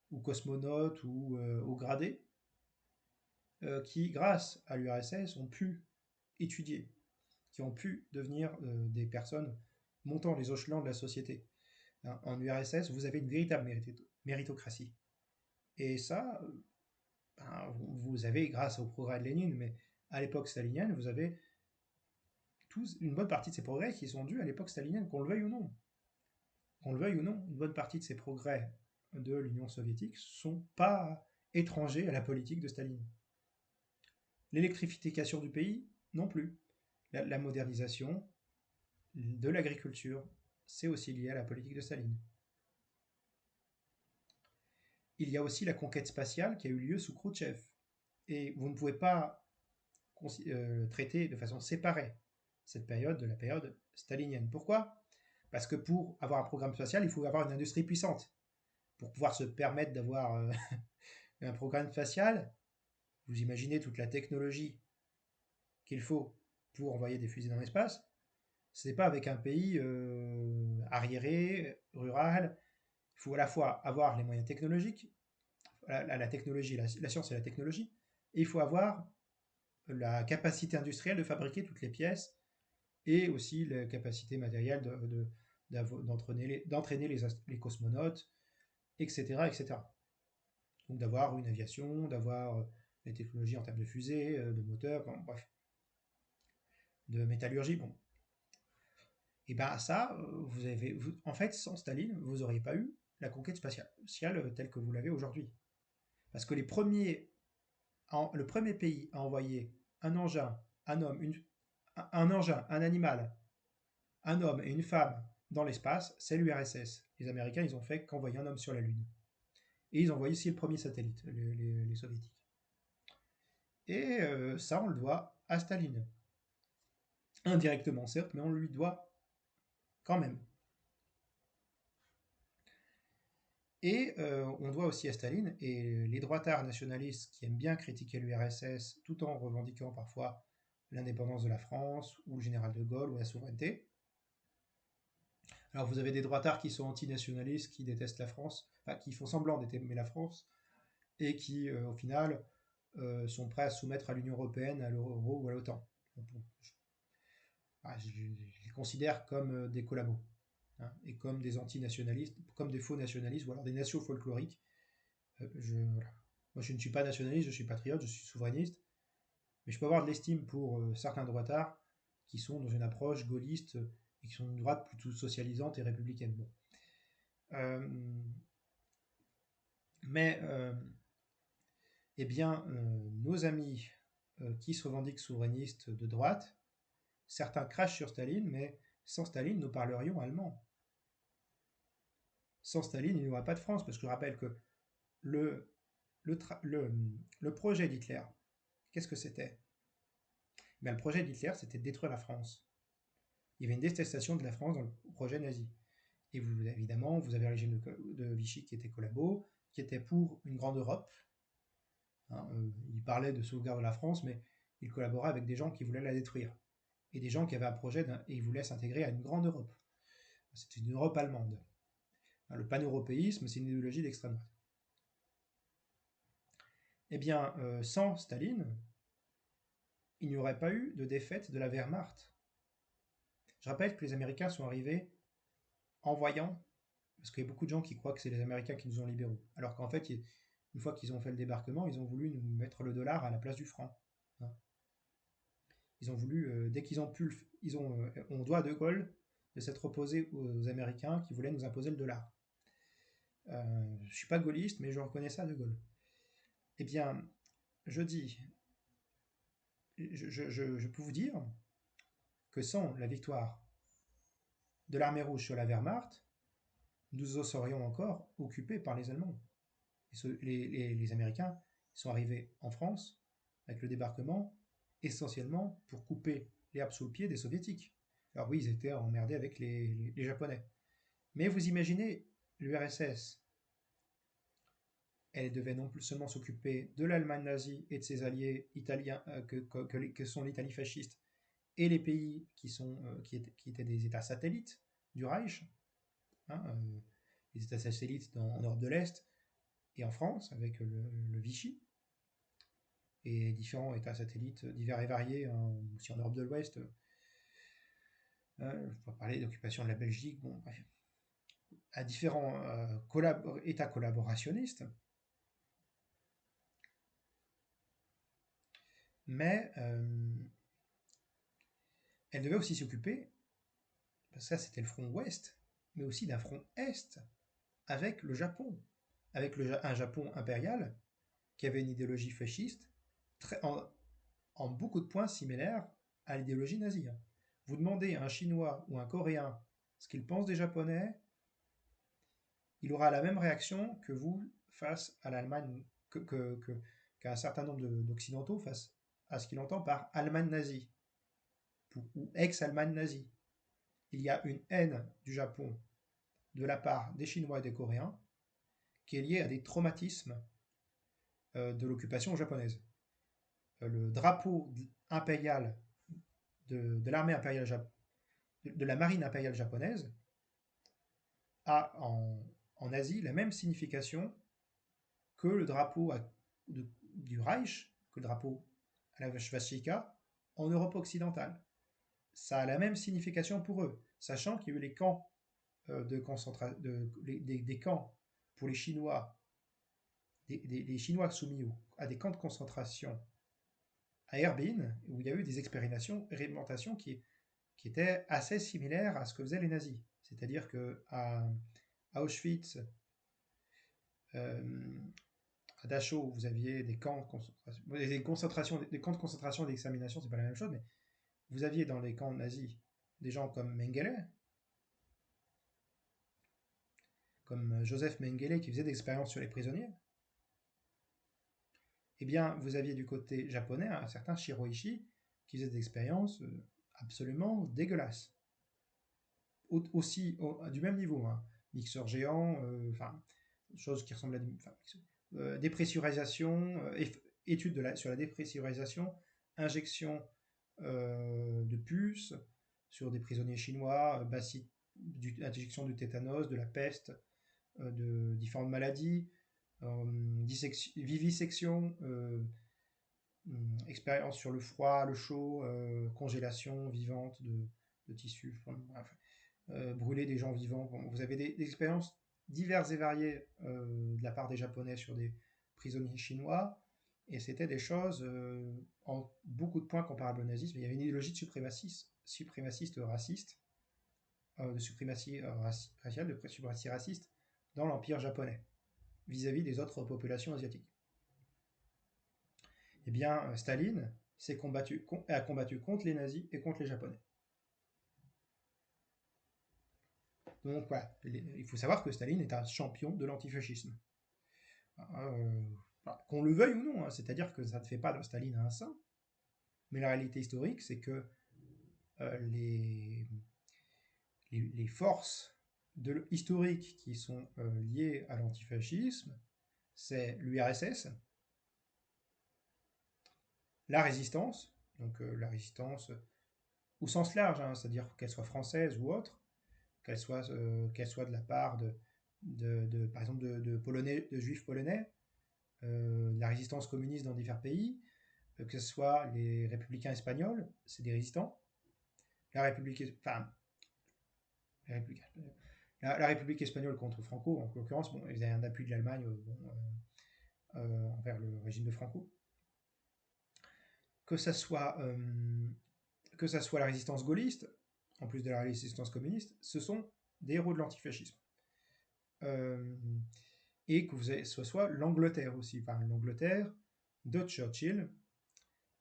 ou cosmonautes ou gradés, qui, grâce à l'URSS, ont pu étudier, qui ont pu devenir des personnes montant les échelons de la société. En URSS, vous avez une véritable méritocratie. Et ça, vous avez, grâce au progrès de Lénine, mais à l'époque stalinienne, vous avez une bonne partie de ces progrès qui sont dus à l'époque stalinienne, qu'on le veuille ou non. Qu'on le veuille ou non, une bonne partie de ces progrès de l'Union soviétique ne sont pas étrangers à la politique de Staline. L'électrification du pays, non plus. La modernisation de l'agriculture, c'est aussi lié à la politique de Staline. Il y a aussi la conquête spatiale qui a eu lieu sous Khrouchtchev. Et vous ne pouvez pas traiter de façon séparée cette période de la période stalinienne. Pourquoi ? Parce que pour avoir un programme spatial, il faut avoir une industrie puissante. Pour pouvoir se permettre d'avoir un programme spatial, vous imaginez toute la technologie qu'il faut pour envoyer des fusées dans l'espace. Ce n'est pas avec un pays arriéré, rural. Il faut à la fois avoir les moyens technologiques, la technologie, la science et la technologie, et il faut avoir la capacité industrielle de fabriquer toutes les pièces et aussi la capacité matérielle d'entraîner les cosmonautes, etc., etc. Donc d'avoir une aviation, d'avoir les technologies en termes de fusées, de moteurs, bon, bref, de métallurgie. Bon. Et bien ça, en fait, sans Staline, vous n'auriez pas eu la conquête spatiale telle que vous l'avez aujourd'hui. Parce que le premier pays à envoyer un engin, un homme, un engin, un animal, un homme et une femme dans l'espace, c'est l'URSS. Les Américains, ils ont fait qu'envoyer un homme sur la Lune. Et ils ont envoyé aussi le premier satellite, les soviétiques. Et ça, on le doit à Staline. Indirectement, certes, mais on lui doit quand même. Et on doit aussi à Staline, et les droitards nationalistes qui aiment bien critiquer l'URSS tout en revendiquant parfois l'indépendance de la France, ou le général de Gaulle, ou la souveraineté. Alors vous avez des droitards qui sont antinationalistes, qui détestent la France, enfin qui font semblant d'aimer la France, et qui au final sont prêts à se soumettre à l'Union européenne, à l'euro ou à l'OTAN. Je les considère comme des collabos, hein, et comme des antinationalistes, comme des faux nationalistes, ou alors des nations folkloriques. Voilà. Moi, je ne suis pas nationaliste, je suis patriote, je suis souverainiste, mais je peux avoir de l'estime pour certains droitards qui sont dans une approche gaulliste et qui sont une droite plutôt socialisante et républicaine. Bon. Euh, mais, eh bien, nos amis qui se revendiquent souverainistes de droite, certains crachent sur Staline, mais sans Staline, nous parlerions allemand. Sans Staline, il n'y aura pas de France, parce que je rappelle que le, le projet d'Hitler, qu'est-ce que c'était? Ben, le projet d'Hitler, c'était de détruire la France. Il y avait une détestation de la France dans le projet nazi. Et vous, évidemment, vous avez le régime de Vichy qui était collabo, qui était pour une grande Europe. Hein, il parlait de sauvegarde de la France, mais il collaborait avec des gens qui voulaient la détruire. Et des gens qui avaient un projet et ils voulaient s'intégrer à une grande Europe. C'était une Europe allemande. Le pan-européisme, c'est une idéologie d'extrême droite. Eh bien, sans Staline, il n'y aurait pas eu de défaite de la Wehrmacht. Je rappelle que les Américains sont arrivés en voyant, parce qu'il y a beaucoup de gens qui croient que c'est les Américains qui nous ont libérés, alors qu'en fait, une fois qu'ils ont fait le débarquement, ils ont voulu nous mettre le dollar à la place du franc. Hein. Ils ont voulu, dès qu'ils ont pu, on doit à De Gaulle de s'être opposé aux Américains qui voulaient nous imposer le dollar. Je ne suis pas gaulliste, mais je reconnais ça à De Gaulle. Eh bien, je dis, je peux vous dire que sans la victoire de l'armée rouge sur la Wehrmacht, nous serions encore occupés par les Allemands. Les Américains sont arrivés en France avec le débarquement essentiellement pour couper l'herbe sous le pied des Soviétiques. Alors oui, ils étaient emmerdés avec les Japonais. Mais vous imaginez, l'URSS, elle devait non plus seulement s'occuper de l'Allemagne nazie et de ses alliés italiens, que sont l'Italie fasciste, et les pays qui étaient des États satellites du Reich, hein, les États satellites en Europe de l'Est et en France, avec le Vichy, et différents États satellites divers et variés, aussi en Europe de l'Ouest. Je pourrais parler d'occupation de la Belgique, bon, bref, à différents États collaborationnistes. Mais elle devait aussi s'occuper, parce que ça c'était le front ouest, mais aussi d'un front est, avec le Japon, avec un Japon impérial qui avait une idéologie fasciste en beaucoup de points similaires à l'idéologie nazie. Vous demandez à un Chinois ou un Coréen ce qu'il pense des Japonais, il aura la même réaction que vous face à l'Allemagne, qu'un certain nombre d'Occidentaux face à ce qu'il entend par Allemagne nazie, ou ex-Allemagne nazie. il y a une haine du Japon de la part des Chinois et des Coréens qui est liée à des traumatismes de l'occupation japonaise. Le drapeau impérial de l'armée impériale de la marine impériale japonaise a en Asie la même signification que le drapeau du Reich, que le drapeau à la svastika en Europe occidentale. Ça a la même signification pour eux, sachant qu'il y a eu les camps de concentration, des camps pour les Chinois, les Chinois soumis à des camps de concentration à Erbin, où il y a eu des expérimentations qui étaient assez similaires à ce que faisaient les nazis. C'est-à-dire qu'à Auschwitz, à Dachau, vous aviez des camps de concentration, des camps de concentration et d'extermination, c'est pas la même chose, mais vous aviez dans les camps nazis des gens comme Mengele, comme Joseph Mengele qui faisait des expériences sur les prisonniers. Eh bien, vous aviez du côté japonais un certain Shiroishi qui faisait des expériences absolument dégueulasses. Aussi, du même niveau, hein. Mixeur géant, enfin, chose qui ressemble à dépressurisation, études sur la dépressurisation, injection de puces sur des prisonniers chinois, injection du tétanos, de la peste, de différentes maladies, vivisection, expérience sur le froid, le chaud, congélation vivante de tissus, brûler des gens vivants. Bon, vous avez des expériences diverses et variées de la part des Japonais sur des prisonniers chinois, et c'était des choses en beaucoup de points comparables au nazisme. Il y avait une idéologie de suprémaciste raciste, de suprématie raciale, de suprématie raciste dans l'empire japonais vis-à-vis des autres populations asiatiques. Eh bien, Staline a combattu contre les nazis et contre les Japonais. Donc voilà, il faut savoir que Staline est un champion de l'antifascisme. Qu'on le veuille ou non, hein, c'est-à-dire que ça ne fait pas de Staline un saint, mais la réalité historique, c'est que les forces historiques qui sont liées à l'antifascisme, c'est l'URSS, la résistance, donc la résistance au sens large, hein, c'est-à-dire qu'elle soit française ou autre, qu'elle soit de la part par exemple de juifs polonais, la résistance communiste dans divers pays, que ce soit les républicains espagnols, c'est des résistants, la République, enfin, la République espagnole contre Franco, en l'occurrence, bon, ils avaient un appui de l'Allemagne envers le régime de Franco. Que ça soit la résistance gaulliste, en plus de la résistance communiste, ce sont des héros de l'antifascisme. Et que ce soit l'Angleterre aussi, enfin l'Angleterre de Churchill,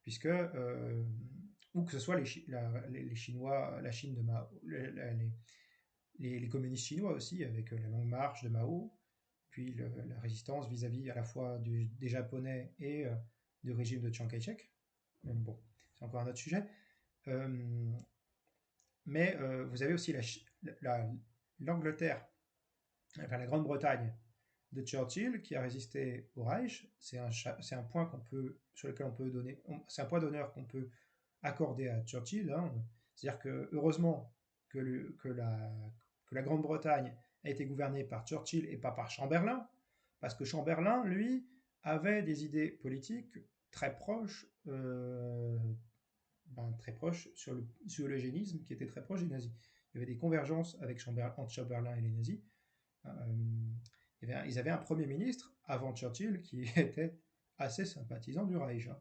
puisque ou que ce soit les Chinois, la Chine de Mao, les communistes chinois aussi, avec la Longue Marche de Mao, puis la résistance vis-à-vis à la fois des Japonais et du régime de Chiang Kai-shek. Bon, c'est encore un autre sujet. Mais vous avez aussi l'Angleterre, enfin la Grande-Bretagne de Churchill qui a résisté au Reich. C'est un point sur lequel on peut donner, c'est un point d'honneur qu'on peut accorder à Churchill. Hein. C'est-à-dire que heureusement que la Grande-Bretagne a été gouvernée par Churchill et pas par Chamberlain, parce que Chamberlain, lui, avait des idées politiques très proches sur l'eugénisme, qui était très proche des nazis. Il y avait des convergences entre Chamberlain et les nazis. Ils avaient un premier ministre avant Churchill qui était assez sympathisant du Reich. Hein.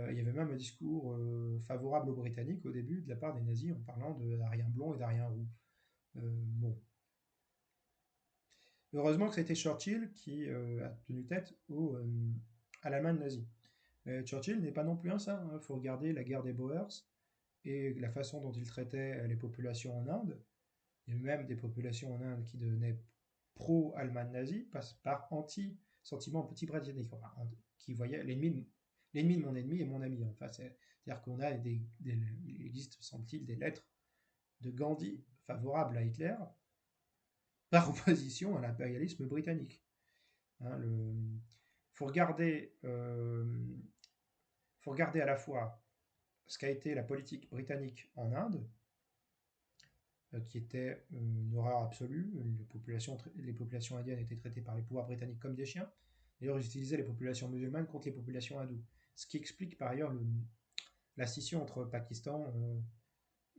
Il y avait même un discours favorable aux Britanniques au début de la part des nazis en parlant d'Ariens blonds et d'Ariens roux. Bon. Heureusement que c'était Churchill qui a tenu tête à l'Allemagne nazie. Churchill n'est pas non plus un saint. Il faut regarder la guerre des Boers et la façon dont il traitait les populations en Inde. Il y a même des populations en Inde qui devenaient pro-Allemagne nazie par anti-sentiment anti-britannique, enfin, qui voyaient l'ennemi de mon ennemi est mon ami. Enfin, c'est-à-dire qu'on a il existe, semble-t-il, des lettres de Gandhi favorable à Hitler par opposition à l'impérialisme britannique. Hein, faut regarder à la fois ce qu'a été la politique britannique en Inde, qui était une horreur absolue. Les populations indiennes étaient traitées par les pouvoirs britanniques comme des chiens. D'ailleurs, ils utilisaient les populations musulmanes contre les populations hindoues. Ce qui explique par ailleurs la scission entre Pakistan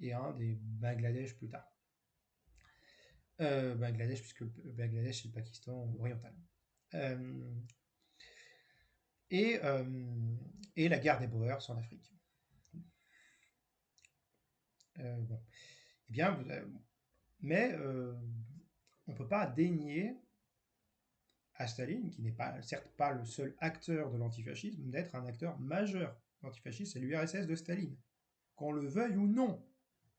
et Inde et Bangladesh plus tard. Bangladesh, puisque Bangladesh c'est le Pakistan oriental. Euh, et, euh, et la guerre des Boers en Afrique. Bon. Eh bien, mais on ne peut pas dénier à Staline, qui n'est pas, certes pas le seul acteur de l'antifascisme, d'être un acteur majeur de l'antifascisme, c'est l'URSS de Staline. Qu'on le veuille ou non,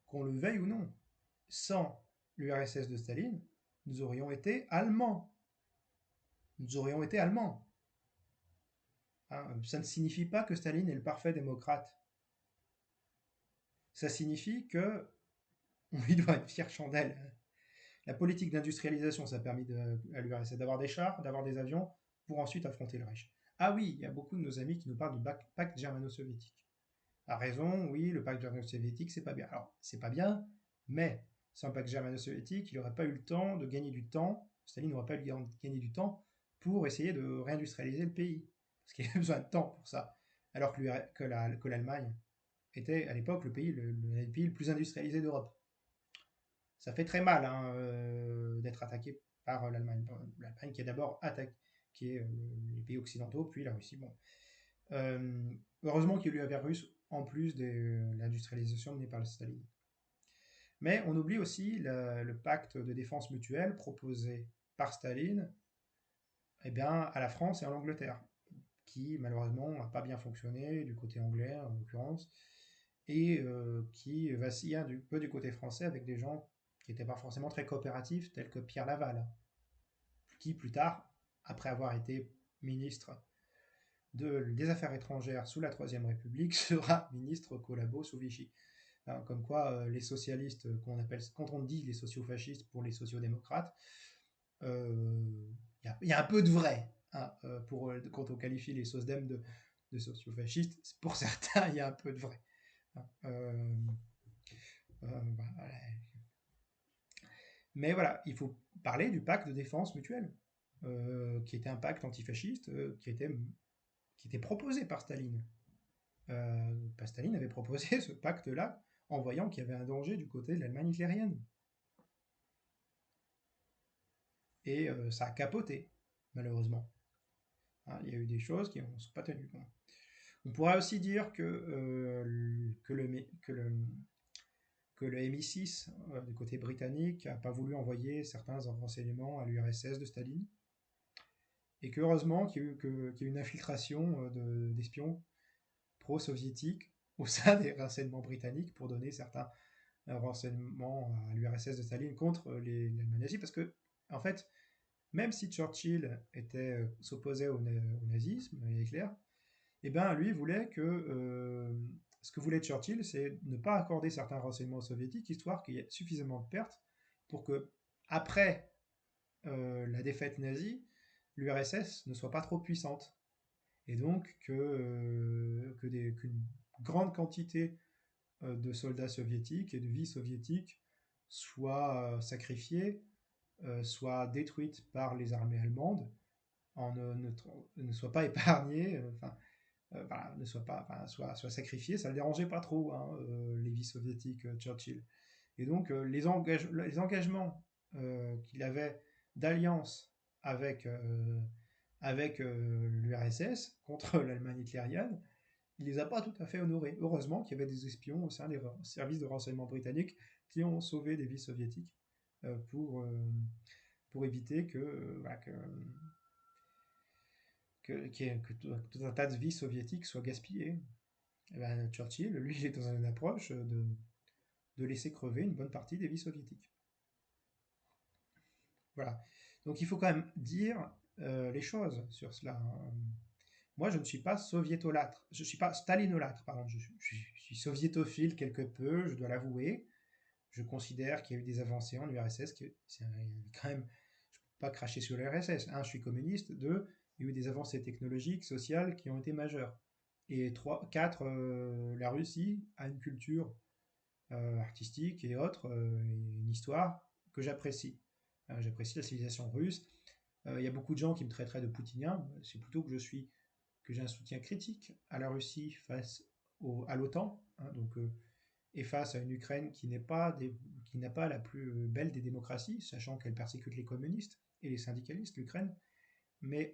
qu'on le veuille ou non, sans l'URSS de Staline, nous aurions été allemands. Nous aurions été allemands. Hein, ça ne signifie pas que Staline est le parfait démocrate. Ça signifie que on lui doit une fière chandelle. La politique d'industrialisation, ça a permis à l'URSS d'avoir des chars, d'avoir des avions, pour ensuite affronter le Reich. Ah oui, il y a beaucoup de nos amis qui nous parlent du pacte germano-soviétique. A raison, oui, le pacte germano-soviétique, c'est pas bien. Alors, c'est pas bien, mais sans pacte germano-soviétique, il n'aurait pas eu le temps de gagner du temps, Staline n'aurait pas eu gagner du temps pour essayer de réindustrialiser le pays. Parce qu'il avait besoin de temps pour ça. Alors que l'Allemagne était à l'époque le pays le plus industrialisé d'Europe. Ça fait très mal hein, d'être attaqué par l'Allemagne. L'Allemagne qui est d'abord attaqué, qui est les pays occidentaux, puis la Russie. Bon. Heureusement qu'il y a eu la guerre russe en plus de l'industrialisation menée par Staline. Mais on oublie aussi le pacte de défense mutuelle proposé par Staline eh bien, à la France et à l'Angleterre, qui malheureusement n'a pas bien fonctionné du côté anglais en l'occurrence, et qui vacille un peu du côté français avec des gens qui n'étaient pas forcément très coopératifs, tels que Pierre Laval, qui plus tard, après avoir été ministre des Affaires étrangères sous la Troisième République, sera ministre collabo sous Vichy. Hein, comme quoi, les socialistes, quand on dit les sociofascistes pour les sociodémocrates, il y a un peu de vrai. Hein, quand on qualifie les SOSDEM de sociofascistes, pour certains, il y a un peu de vrai. Hein, voilà. Mais voilà, il faut parler du pacte de défense mutuelle, qui était un pacte antifasciste, qui était proposé par Staline. Staline avait proposé ce pacte-là en voyant qu'il y avait un danger du côté de l'Allemagne hitlérienne. Et ça a capoté, malheureusement. Hein, il y a eu des choses qui ne sont pas tenues. Bon. On pourrait aussi dire que le MI6 du côté britannique n'a pas voulu envoyer certains renseignements à l'URSS de Staline, et que heureusement qu'il y a eu une infiltration d'espions pro-soviétiques au sein des renseignements britanniques pour donner certains renseignements à l'URSS de Staline contre l'Allemagne nazie, parce que, en fait, même si Churchill s'opposait au nazisme et Hitler, eh ben, lui voulait que ce que voulait Churchill, c'est ne pas accorder certains renseignements soviétiques, histoire qu'il y ait suffisamment de pertes pour que, après la défaite nazie, l'URSS ne soit pas trop puissante. Et donc qu'une grande quantité de soldats soviétiques et de vies soviétiques soient sacrifiées, soient détruites par les armées allemandes, ne soient pas épargnées, voilà, ne soit pas, enfin, soit sacrifié, ça le dérangeait pas trop, hein, les vies soviétiques, Churchill. Et donc les engagements qu'il avait d'alliance avec, l'URSS contre l'Allemagne hitlérienne, il les a pas tout à fait honorés. Heureusement qu'il y avait des espions au sein des services de renseignement britanniques qui ont sauvé des vies soviétiques pour éviter voilà, que tout un tas de vies soviétiques soient gaspillées. Et ben, Churchill, lui, il est dans une approche de laisser crever une bonne partie des vies soviétiques. Voilà. Donc il faut quand même dire les choses sur cela. Moi, je ne suis pas soviétolâtre. Je ne suis pas stalinolâtre, pardon. Je suis soviétophile quelque peu, je dois l'avouer. Je considère qu'il y a eu des avancées en URSS, quand même, je ne peux pas cracher sur l'URSS. Un, je suis communiste. Deux, il y a eu des avancées technologiques, sociales qui ont été majeures. Et trois, quatre, la Russie a une culture artistique et autres, une histoire que j'apprécie. J'apprécie la civilisation russe. Il y a beaucoup de gens qui me traiteraient de poutinien. C'est plutôt que j'ai un soutien critique à la Russie face à l'OTAN, hein, et face à une Ukraine qui n'a pas la plus belle des démocraties, sachant qu'elle persécute les communistes et les syndicalistes, l'Ukraine. Mais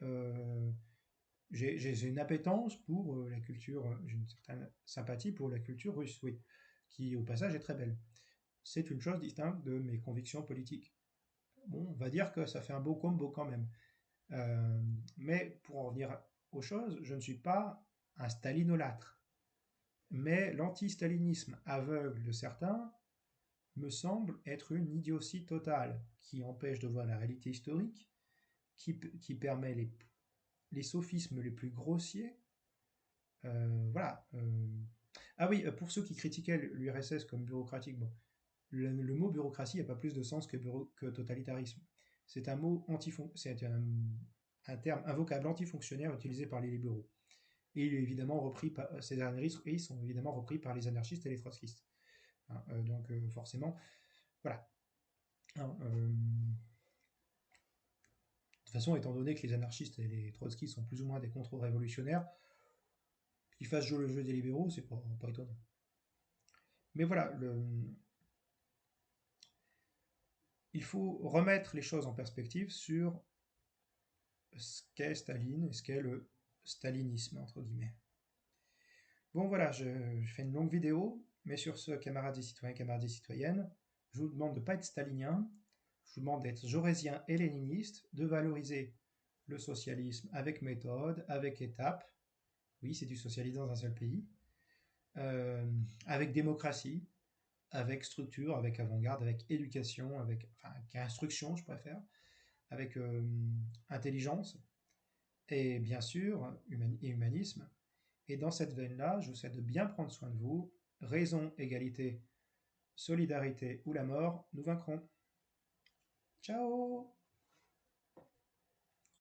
j'ai une appétence pour la culture, j'ai une certaine sympathie pour la culture russe, oui, qui au passage est très belle. C'est une chose distincte de mes convictions politiques. Bon, on va dire que ça fait un beau combo quand même. Euh, mais pour en revenir aux choses, je ne suis pas un stalinolâtre. Mais l'anti-stalinisme aveugle de certains me semble être une idiotie totale qui empêche de voir la réalité historique, qui permet les sophismes les plus grossiers. Voilà. Ah oui, pour ceux qui critiquaient l'URSS comme bureaucratique, bon, le mot bureaucratie n'a pas plus de sens que totalitarisme. C'est un mot c'est un terme, un vocable antifonctionnaire utilisé par les libéraux. Et il est évidemment repris par ces ils sont évidemment repris par les anarchistes et les trotskistes. Hein, forcément, voilà. Hein, de toute façon, étant donné que les anarchistes et les trotskistes sont plus ou moins des contre-révolutionnaires, qu'ils fassent jouer le jeu des libéraux, c'est pas étonnant. Mais voilà, il faut remettre les choses en perspective sur ce qu'est Staline et ce qu'est le stalinisme, entre guillemets. Bon voilà, je fais une longue vidéo, mais sur ce, camarades et citoyens, camarades et citoyennes, je vous demande de ne pas être stalinien, je vous demande d'être jaurésien et léniniste, de valoriser le socialisme avec méthode, avec étapes. Oui, c'est du socialisme dans un seul pays. euh, avec démocratie, avec structure, avec avant-garde, avec éducation, avec instruction, je préfère, avec intelligence, et bien sûr, humanisme. Et dans cette veine-là, je vous souhaite de bien prendre soin de vous. Raison, égalité, solidarité ou la mort, nous vaincrons. Ciao!